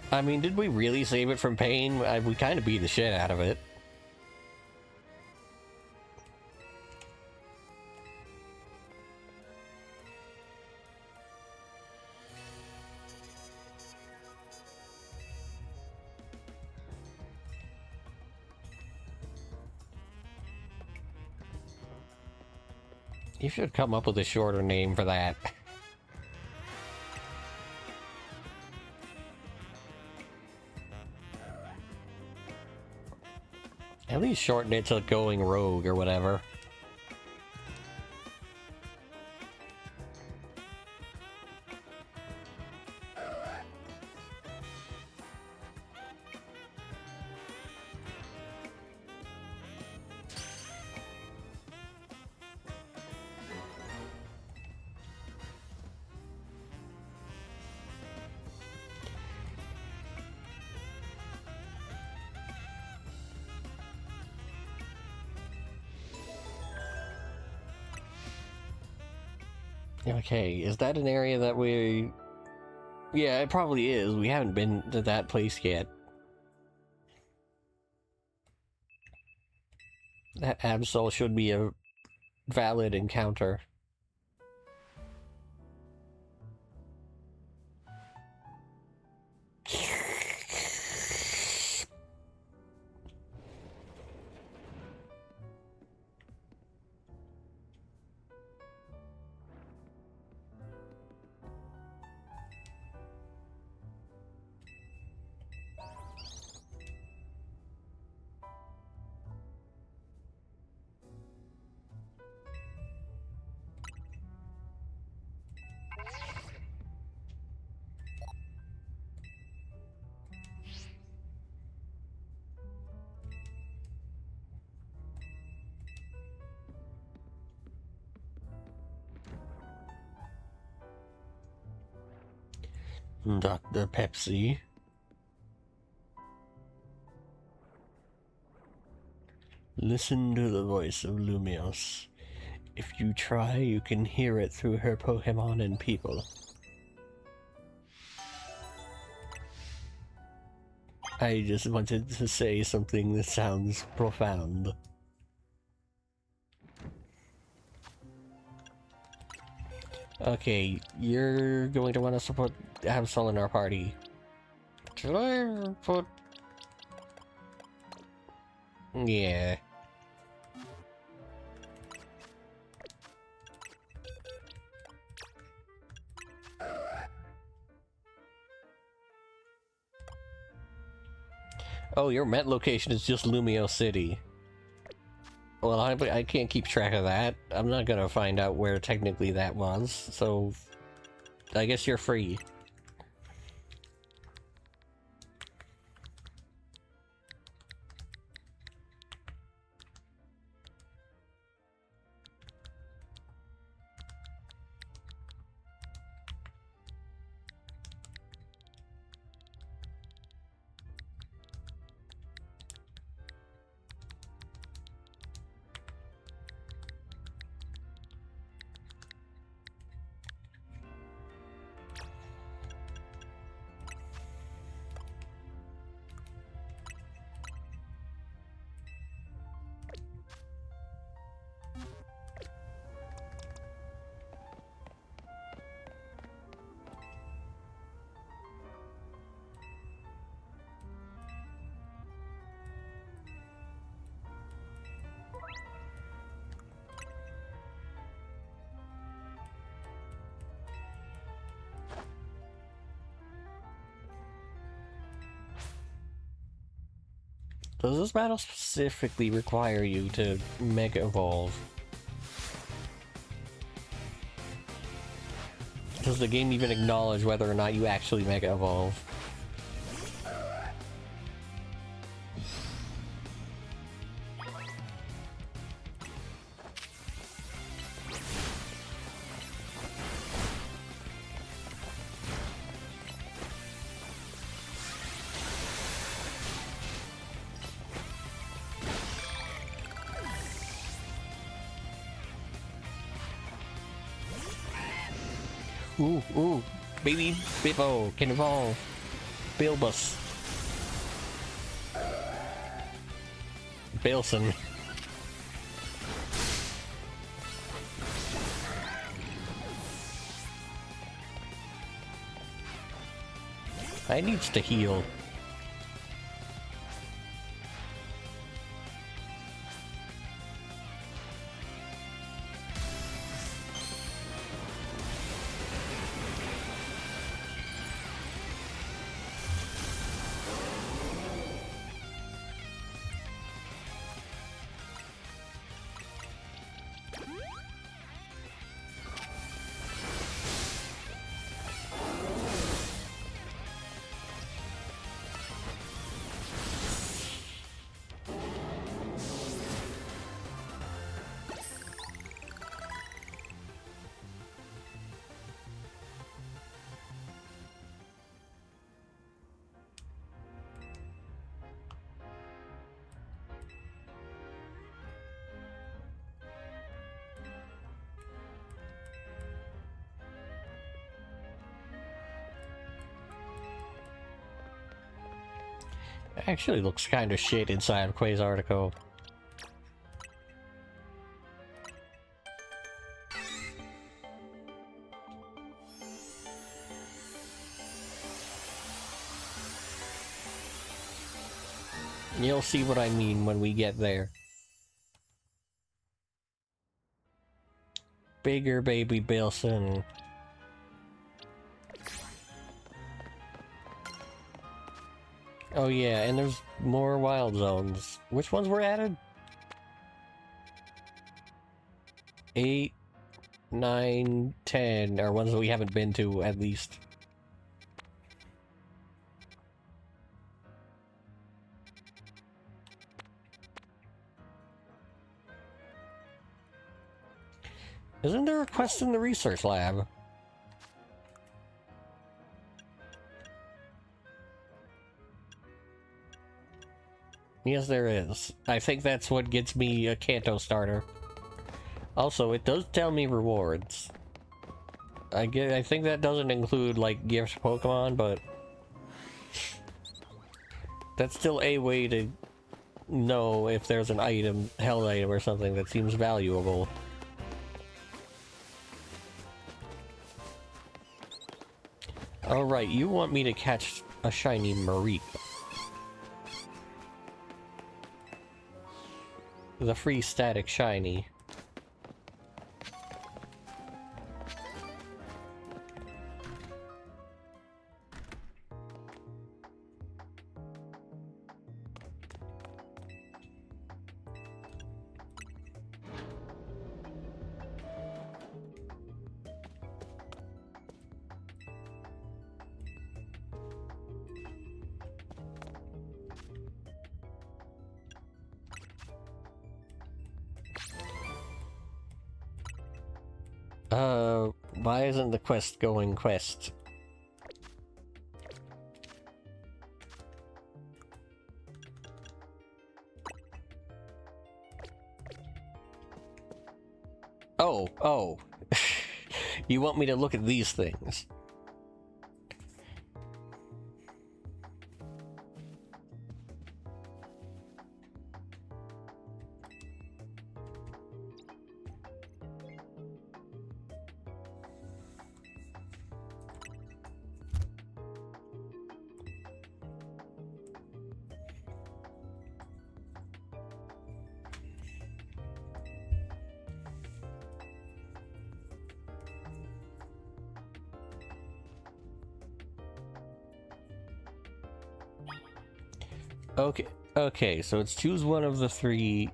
I mean, did we really save it from pain? We kind of beat the shit out of it. You should come up with a shorter name for that. At least shorten it to Going Rogue or whatever. Okay, is that an area that we... Yeah, it probably is. We haven't been to that place yet. That Absol should be a valid encounter. Dr. Pepsi. Listen to the voice of Lumios. If you try, you can hear it through her Pokemon and people. I just wanted to say something that sounds profound. Okay, you're going to want us to put Absol in our party. Should I put... Yeah. Oh, your Met location is just Lumio City. Well, I can't keep track of that. I'm not gonna find out where technically that was, so... I guess you're free. Does this battle specifically require you to Mega Evolve? Does the game even acknowledge whether or not you actually Mega Evolve? Ooh, baby Bippo can evolve. Bilbus. Bilson. I needs to heal. Actually looks kind of shit inside of Quasartico. You'll see what I mean when we get there. Bigger baby Bilson. Oh yeah, and there's more wild zones. Which ones were added? 8, 9, 10 are ones that we haven't been to, at least. Isn't there a quest in the research lab? Yes, there is. I think that's what gets me a Kanto starter. Also, it does tell me rewards. I think that doesn't include, like, gift Pokemon, but that's still a way to know if there's an item, held item or something that seems valuable. Alright, you want me to catch a shiny Mareep. The free static shiny. Why isn't the quest going quest? Oh. You want me to look at these things? Okay, so it's choose one of the three.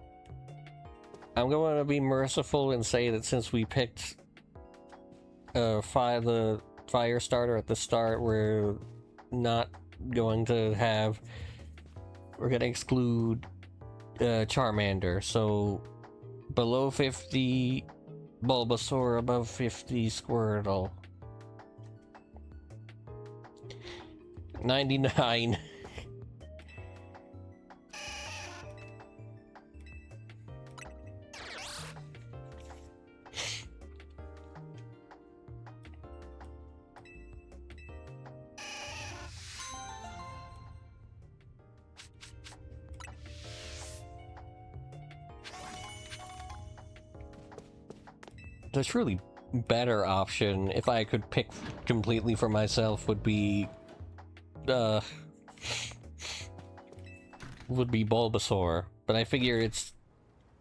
I'm going to be merciful and say that since we picked the fire starter at the start, we're not going to have... We're going to exclude Charmander, so below 50 Bulbasaur, above 50 Squirtle. 99. The truly better option, if I could pick completely for myself, would be Bulbasaur, but I figure it's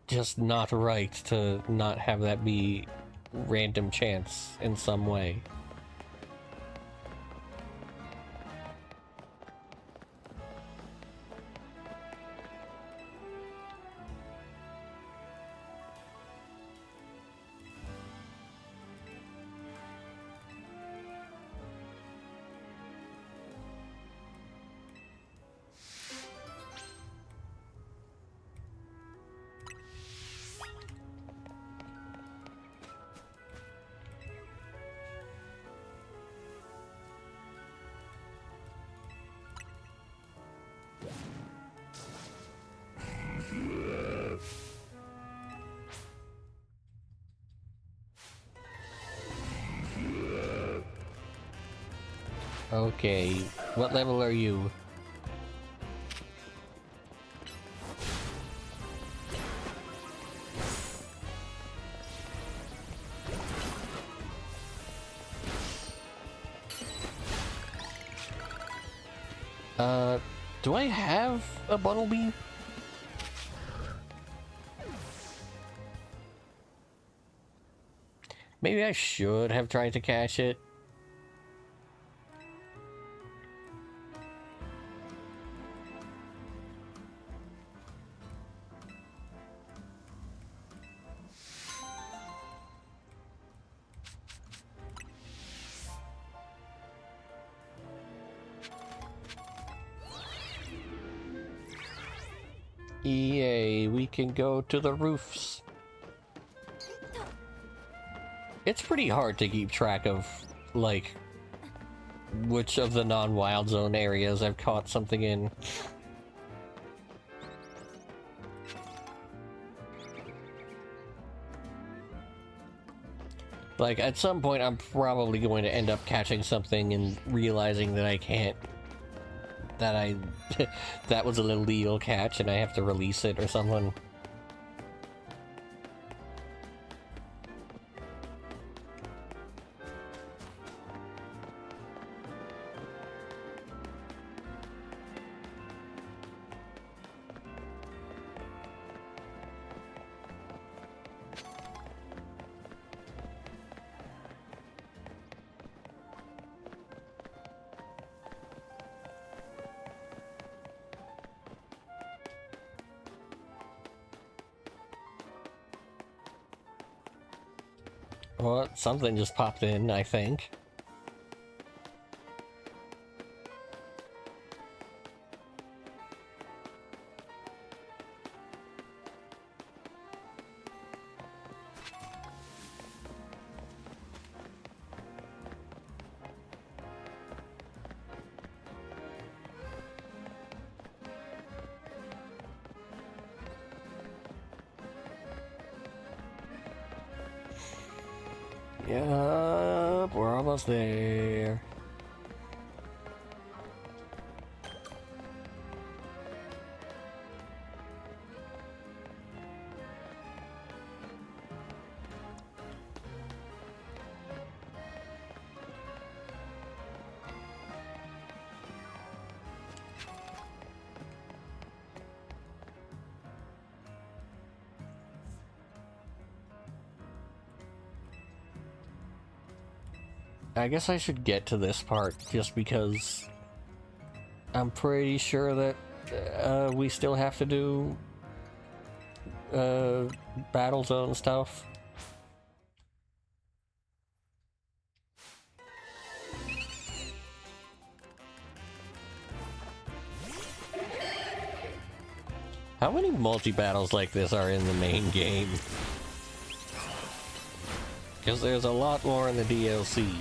just not right to not have that be random chance in some way. Okay, what level are you? Do I have a Bunnelby? Maybe I should have tried to catch it. Yay, we can go to the roofs. It's pretty hard to keep track of, like, which of the non-wild zone areas I've caught something in. Like, at some point I'm probably going to end up catching something and realizing that I can't... that that was a illegal catch and I have to release it or something. Well, something just popped in, I think. Yup, we're almost there. I guess I should get to this part just because I'm pretty sure that we still have to do battle zone stuff. How many multi-battles like this are in the main game? Because there's a lot more in the DLC,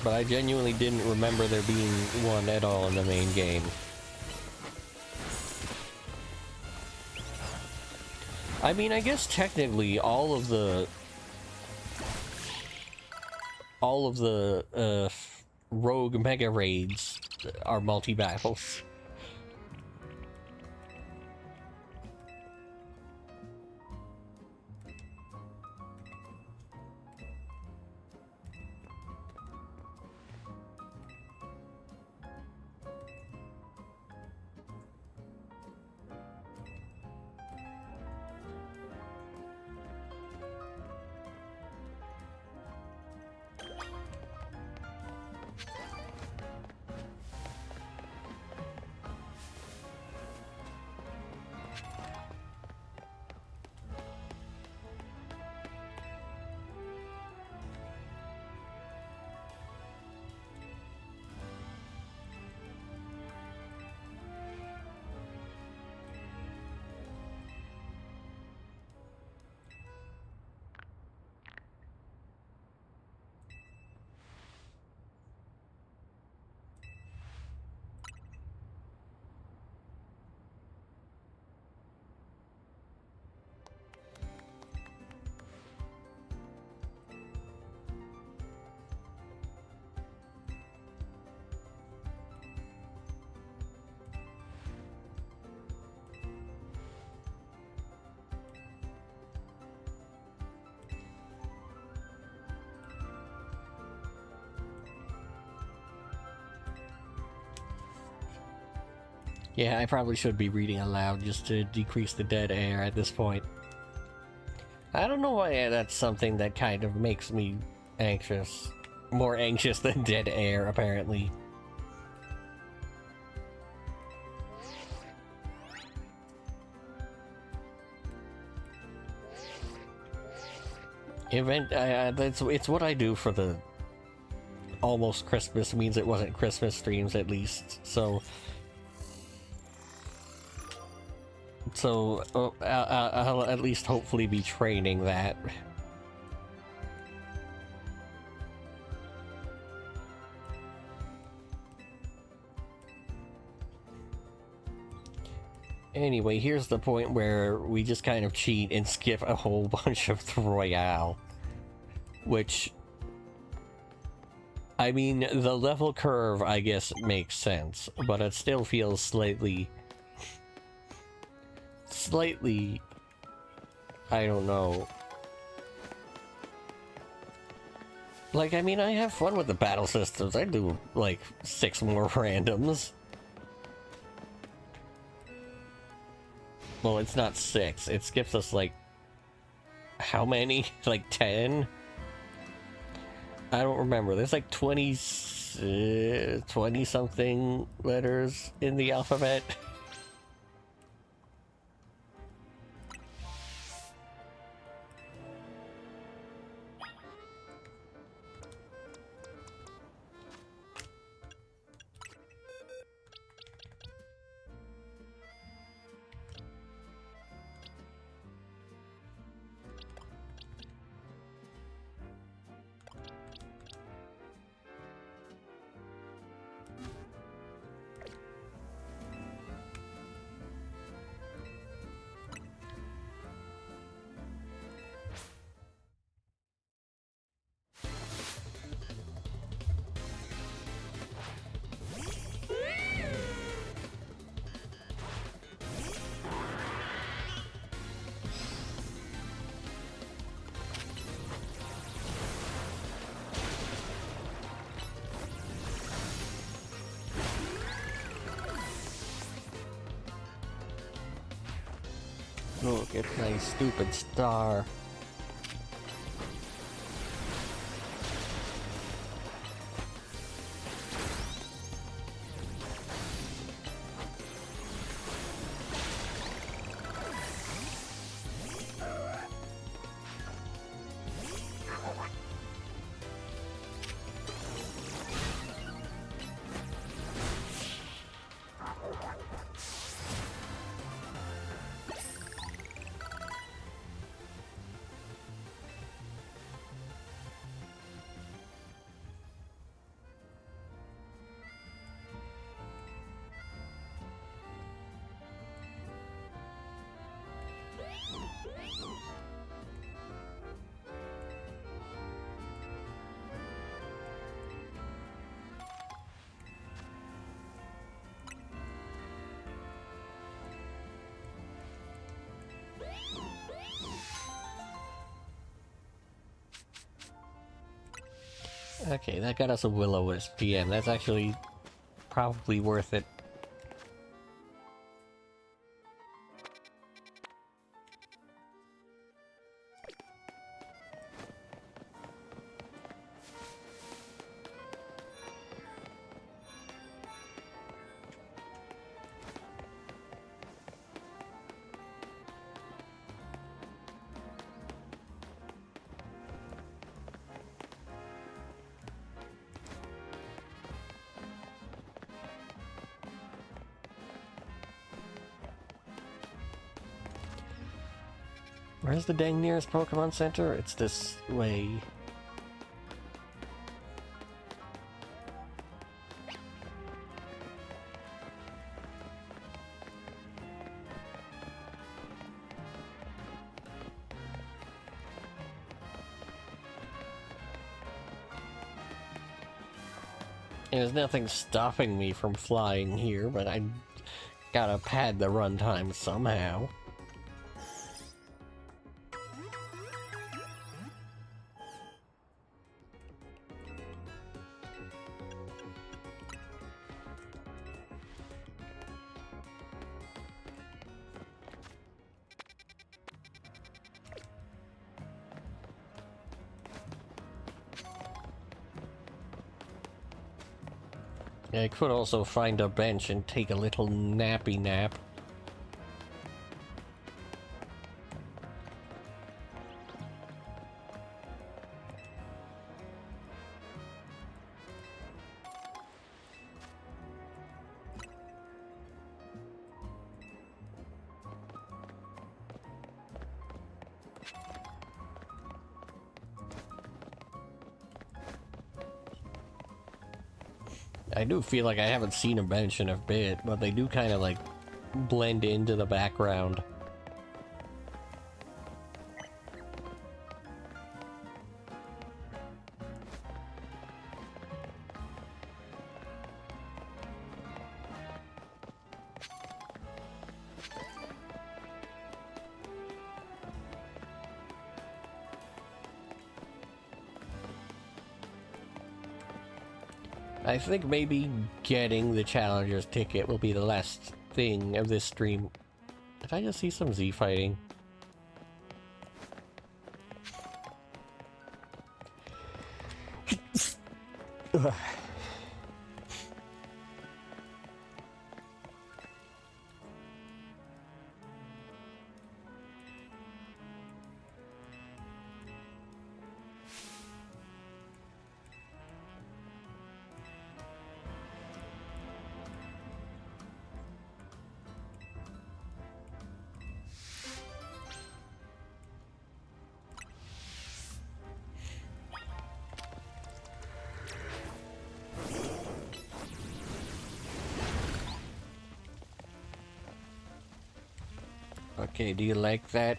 but I genuinely didn't remember there being one at all in the main game. I mean, I guess technically all of the rogue mega raids are multi-battles. Yeah, I probably should be reading aloud just to decrease the dead air at this point. I don't know why that's something that kind of makes me anxious. More anxious than dead air, apparently. It's what I do for the almost Christmas. Means it wasn't Christmas streams, at least, so I'll at least hopefully be training that. Anyway, here's the point where we just kind of cheat and skip a whole bunch of the Royale. Which, I mean, the level curve, I guess, makes sense, but it still feels slightly, I don't know. Like, I mean, I have fun with the battle systems. I do, like, 6 more randoms. Well, it's not 6. It skips us, like, how many? Like, 10? I don't remember. There's, like, 20-something letters in the alphabet. Look at my stupid star. Okay, that got us a Will-O-Wisp PM. That's actually probably worth it. Where's the dang nearest Pokemon Center? It's this way. There's nothing stopping me from flying here, but I gotta pad the runtime somehow. I could also find a bench and take a little nappy nap. I do feel like I haven't seen a bench in a bit, but they do kind of like blend into the background. I think maybe getting the Challenger's ticket will be the last thing of this stream. Did I just see some Z fighting? Okay, do you like that?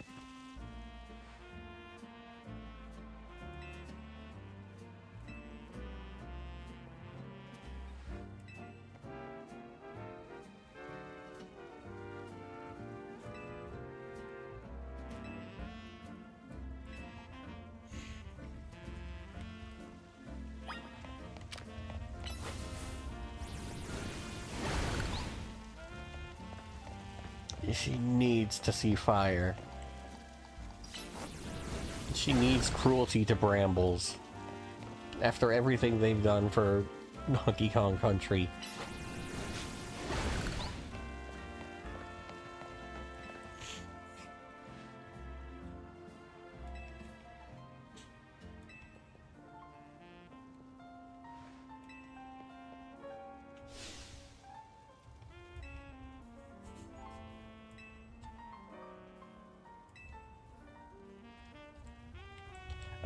She needs to see fire. She needs cruelty to brambles. After everything they've done for Donkey Kong Country.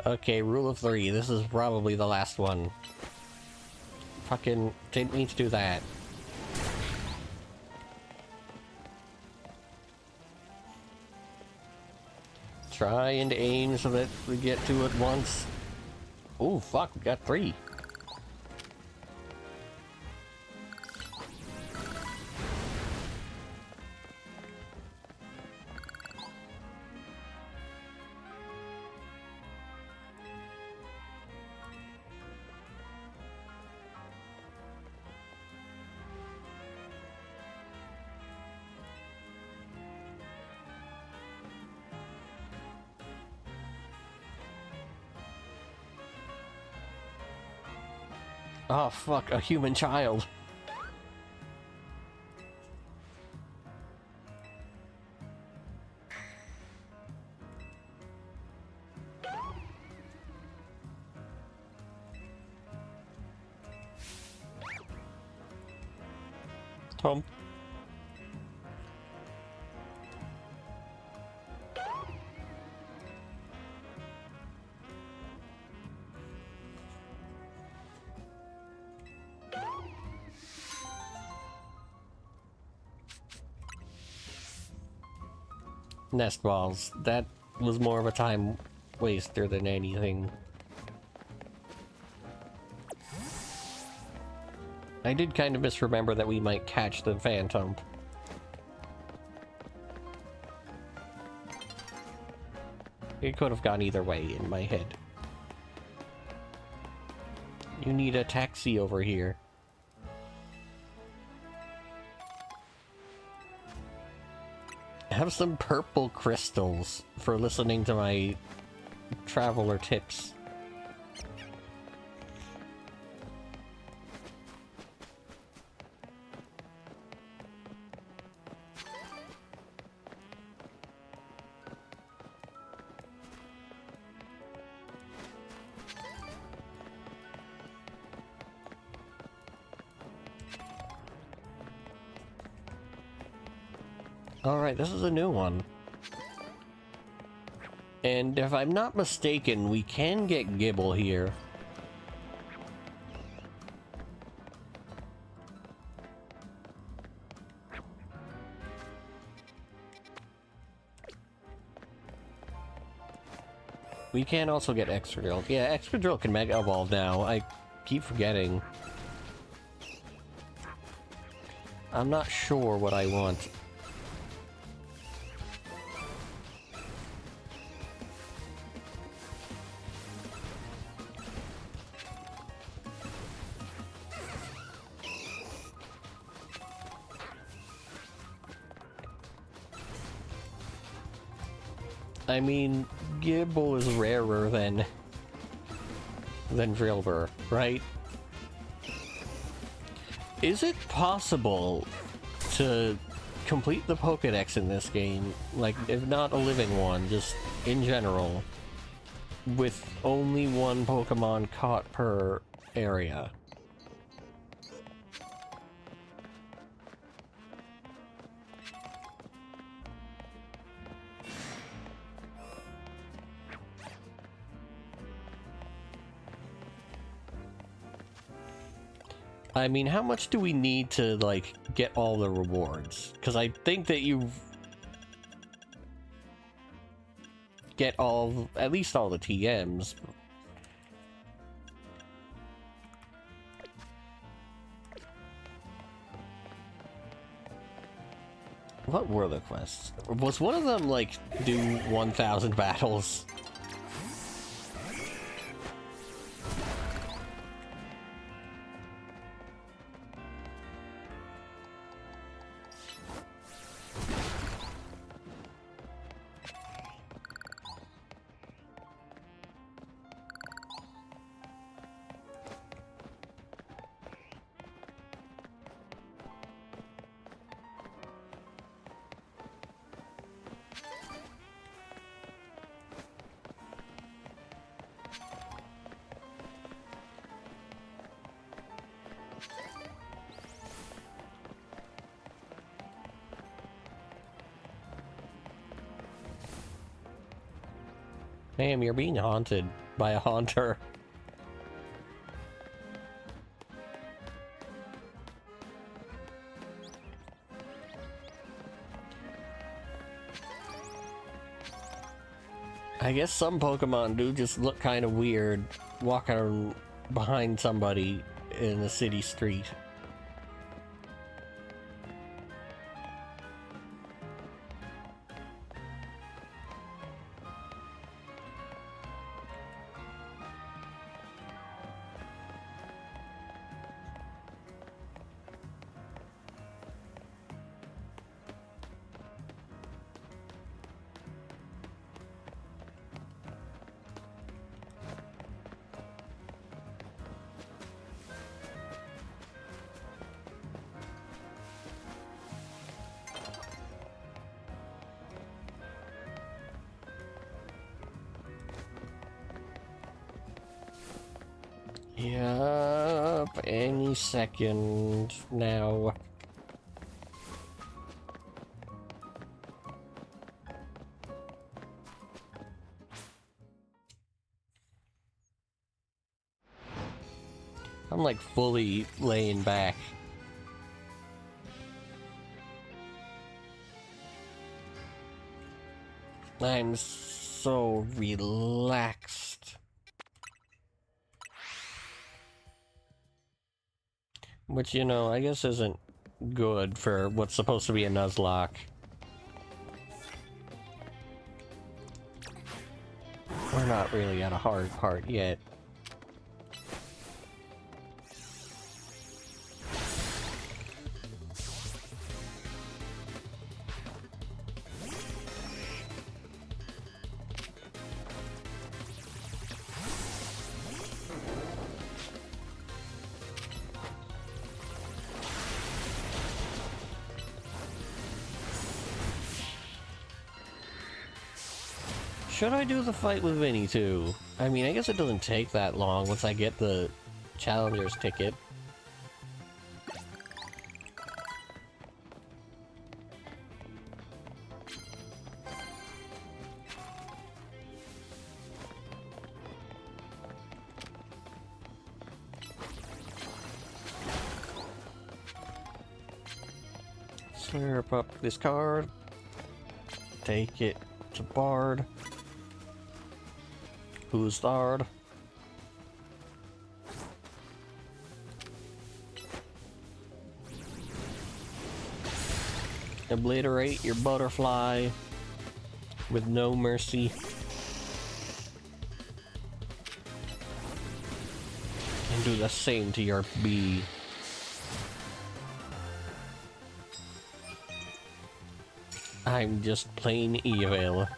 Okay, rule of three. This is probably the last one. Fucking didn't mean to do that. Try and aim so that we get to it once. Oh fuck, we got 3. Oh fuck, a human child. Tom. Nest balls. That was more of a time waster than anything. I did kind of misremember that we might catch the phantom. It could have gone either way in my head. You need a taxi over here. Have some purple crystals for listening to my traveler tips. Alright, this is a new one. And if I'm not mistaken, we can get Gibble here. We can also get Excadrill. Yeah, Excadrill can Mega Evolve now. I keep forgetting. I'm not sure what I want. I mean, Gibble is rarer than Drillbur, right? Is it possible to complete the Pokédex in this game, like, if not a living one, just in general, with only one Pokemon caught per area? I mean, how much do we need to, like, get all the rewards? Because I think that you get all, at least all the TMs. What were the quests? Was one of them, like, do 1,000 battles? Damn, you're being haunted by a haunter. I guess some Pokemon do just look kind of weird walking behind somebody in a city street. Yup, any second now. I'm like fully laying back. I'm so relaxed. Which, you know, I guess isn't good for what's supposed to be a Nuzlocke. We're not really at a hard part yet. Should I do the fight with Vinny too? I mean, I guess it doesn't take that long once I get the Challenger's ticket. Slurp up this card. Take it to Bard. Who's Thard? Obliterate your butterfly with no mercy. And do the same to your bee. I'm just plain evil.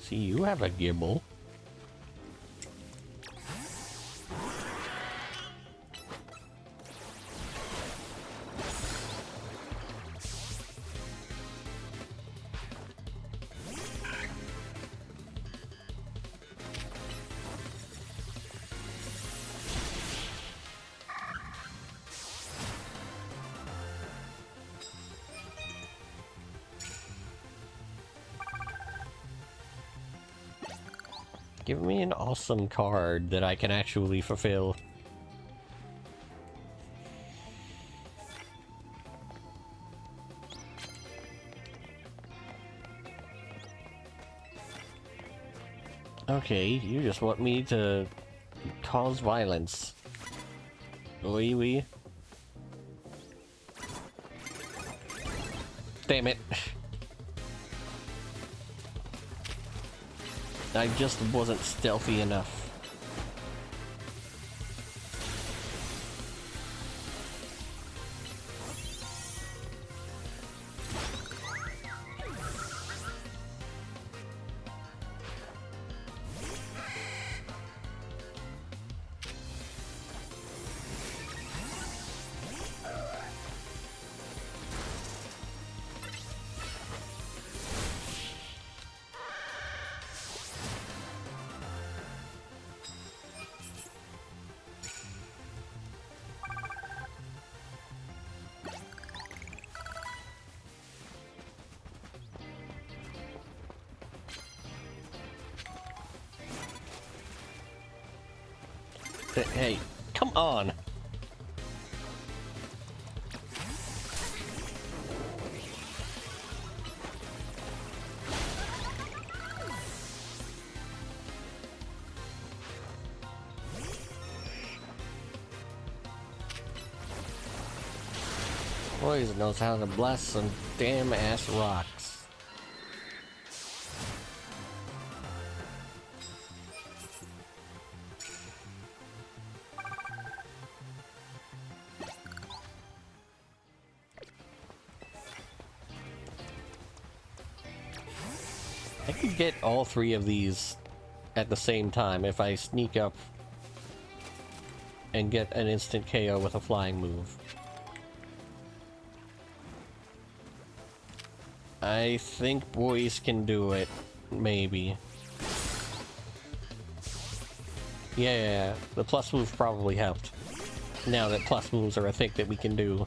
See, you have a gibble. Give me an awesome card that I can actually fulfill. Okay, you just want me to cause violence. Oui, oui. Damn it. I just wasn't stealthy enough. Hey, come on! Boys knows how to bless some damn ass rocks. I could get all three of these at the same time if I sneak up and get an instant KO with a flying move. I think boys can do it. Maybe. Yeah, the plus move probably helped. Now that plus moves are a thing that we can do.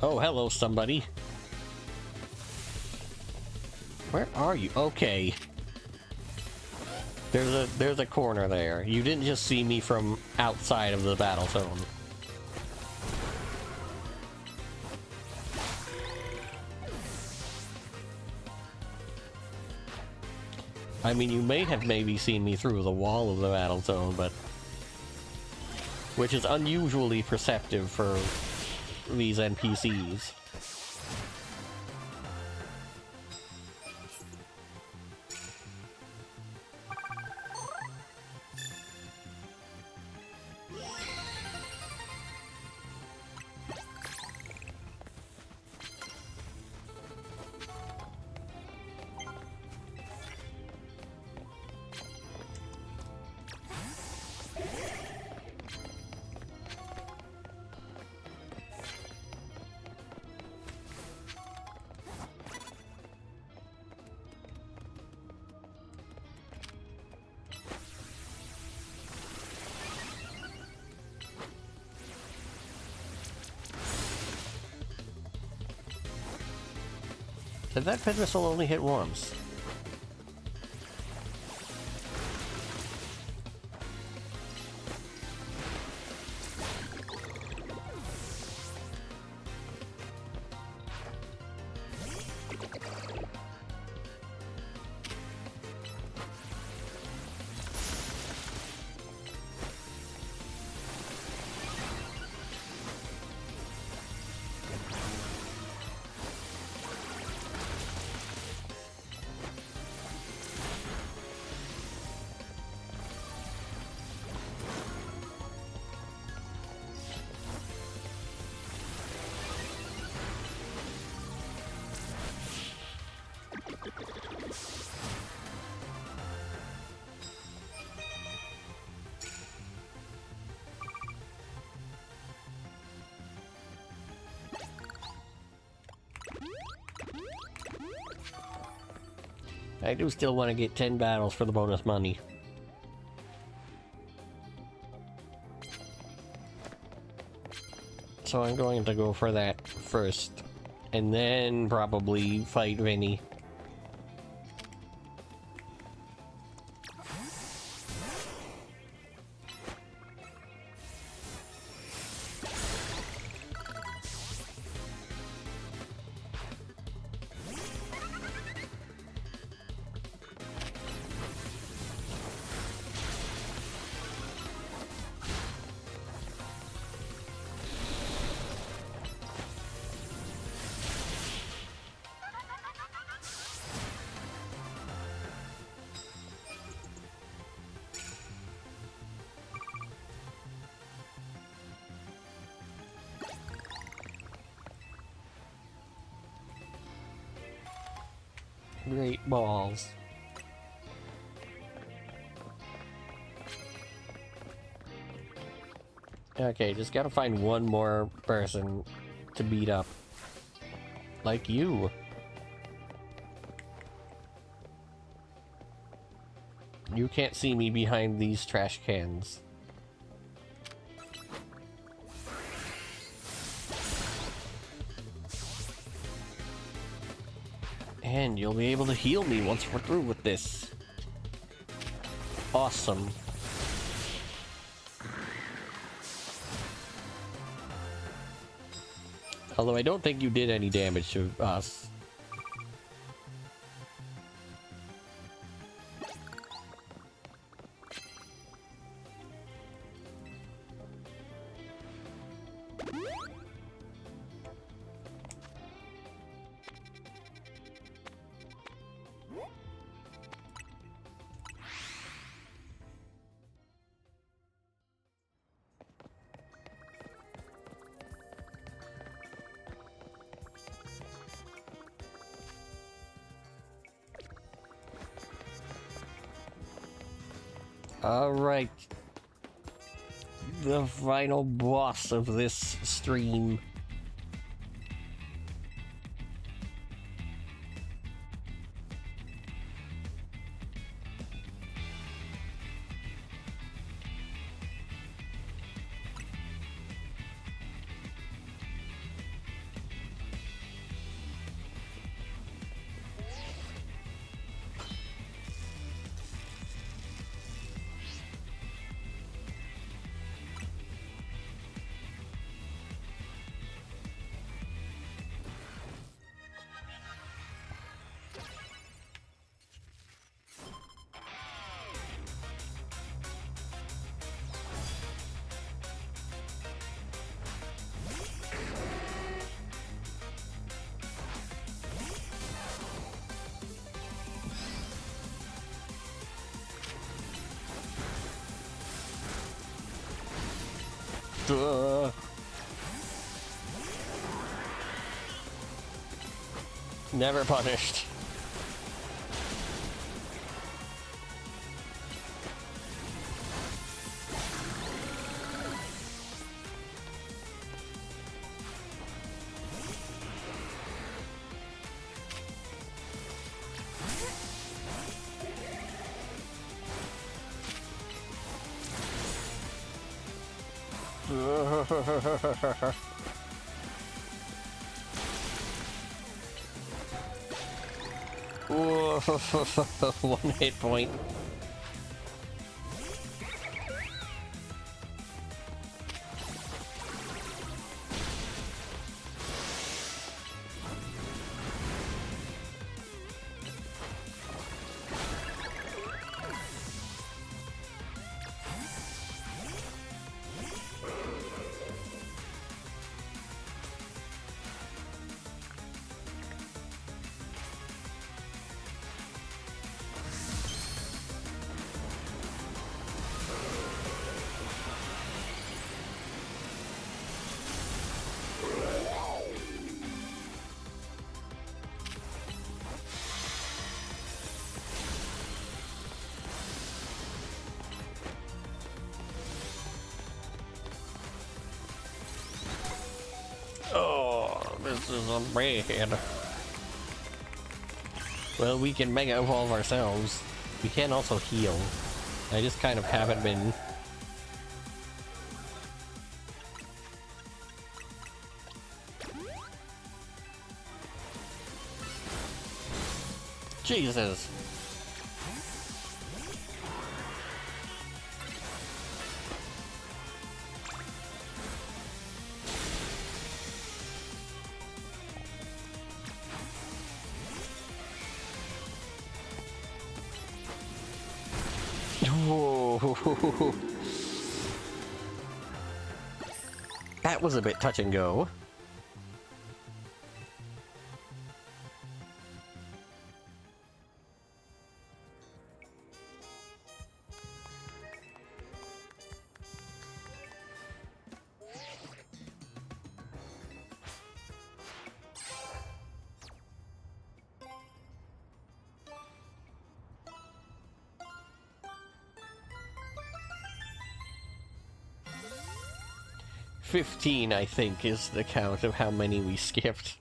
Oh, hello, somebody. Where are you? Okay. There's a corner there. You didn't just see me from outside of the battle zone. I mean, you may have maybe seen me through the wall of the battle zone, but... which is unusually perceptive for these NPCs. Did that pit missile only hit once? I do still want to get 10 battles for the bonus money. So I'm going to go for that first. And then probably fight Vinny. Great balls. Okay, just gotta find one more person to beat up. Like you. You can't see me behind these trash cans. And you'll be able to heal me once we're through with this. Awesome. Although I don't think you did any damage to us. Alright. The final boss of this stream. Never punished. One hit point. This is a bad. Well, we can Mega Evolve ourselves. We can also heal. I just kind of haven't been. Jesus! Whoa. That was a bit touch and go. $15, I think, is the count of how many we skipped.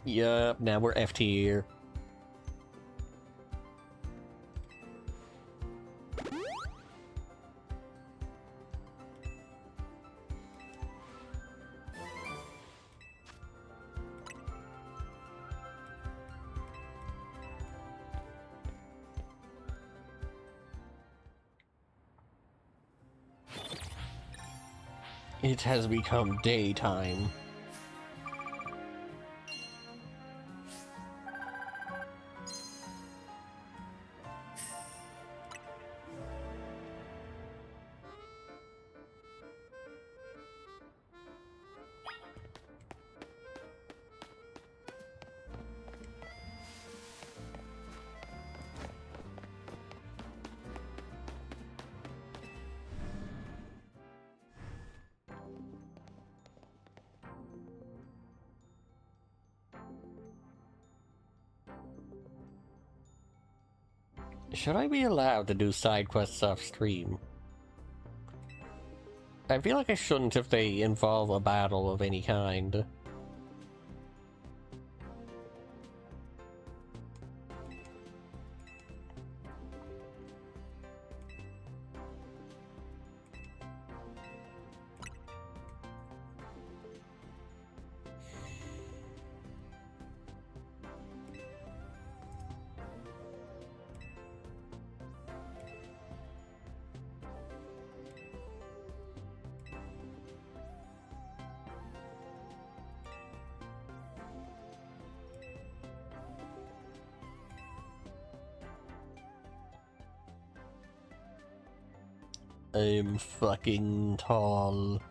Yup, now we're F tier. It has become daytime. Should I be allowed to do side quests off stream? I feel like I shouldn't if they involve a battle of any kind. I'm fucking tall.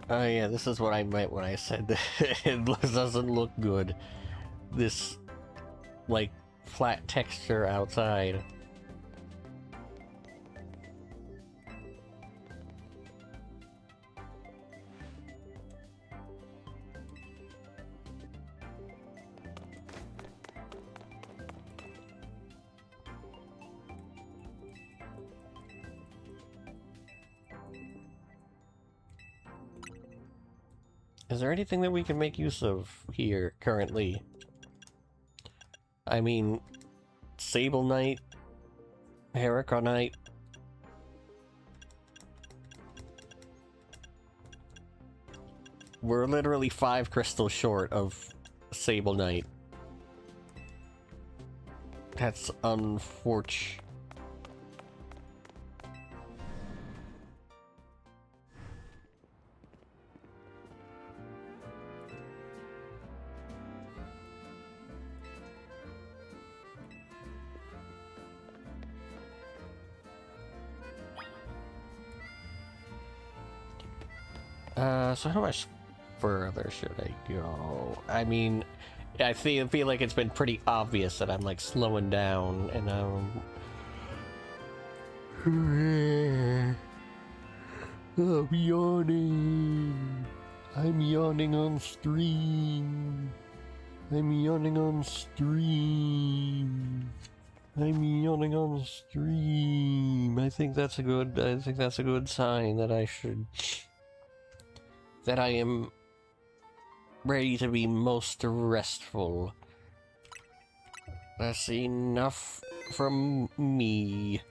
Oh yeah, this is what I meant when I said that it doesn't look good. This, like, flat texture outside. Is there anything that we can make use of here, currently? I mean, Sable Knight, Heraconite. We're literally 5 crystals short of Sable Knight. That's unfortunate. So how much further should I go? I mean, I feel like it's been pretty obvious that I'm, like, slowing down, and I'm yawning. I'm yawning on stream. I'm yawning on stream. I'm yawning on stream. I think that's a good sign that I am ready to be most restful. That's enough from me.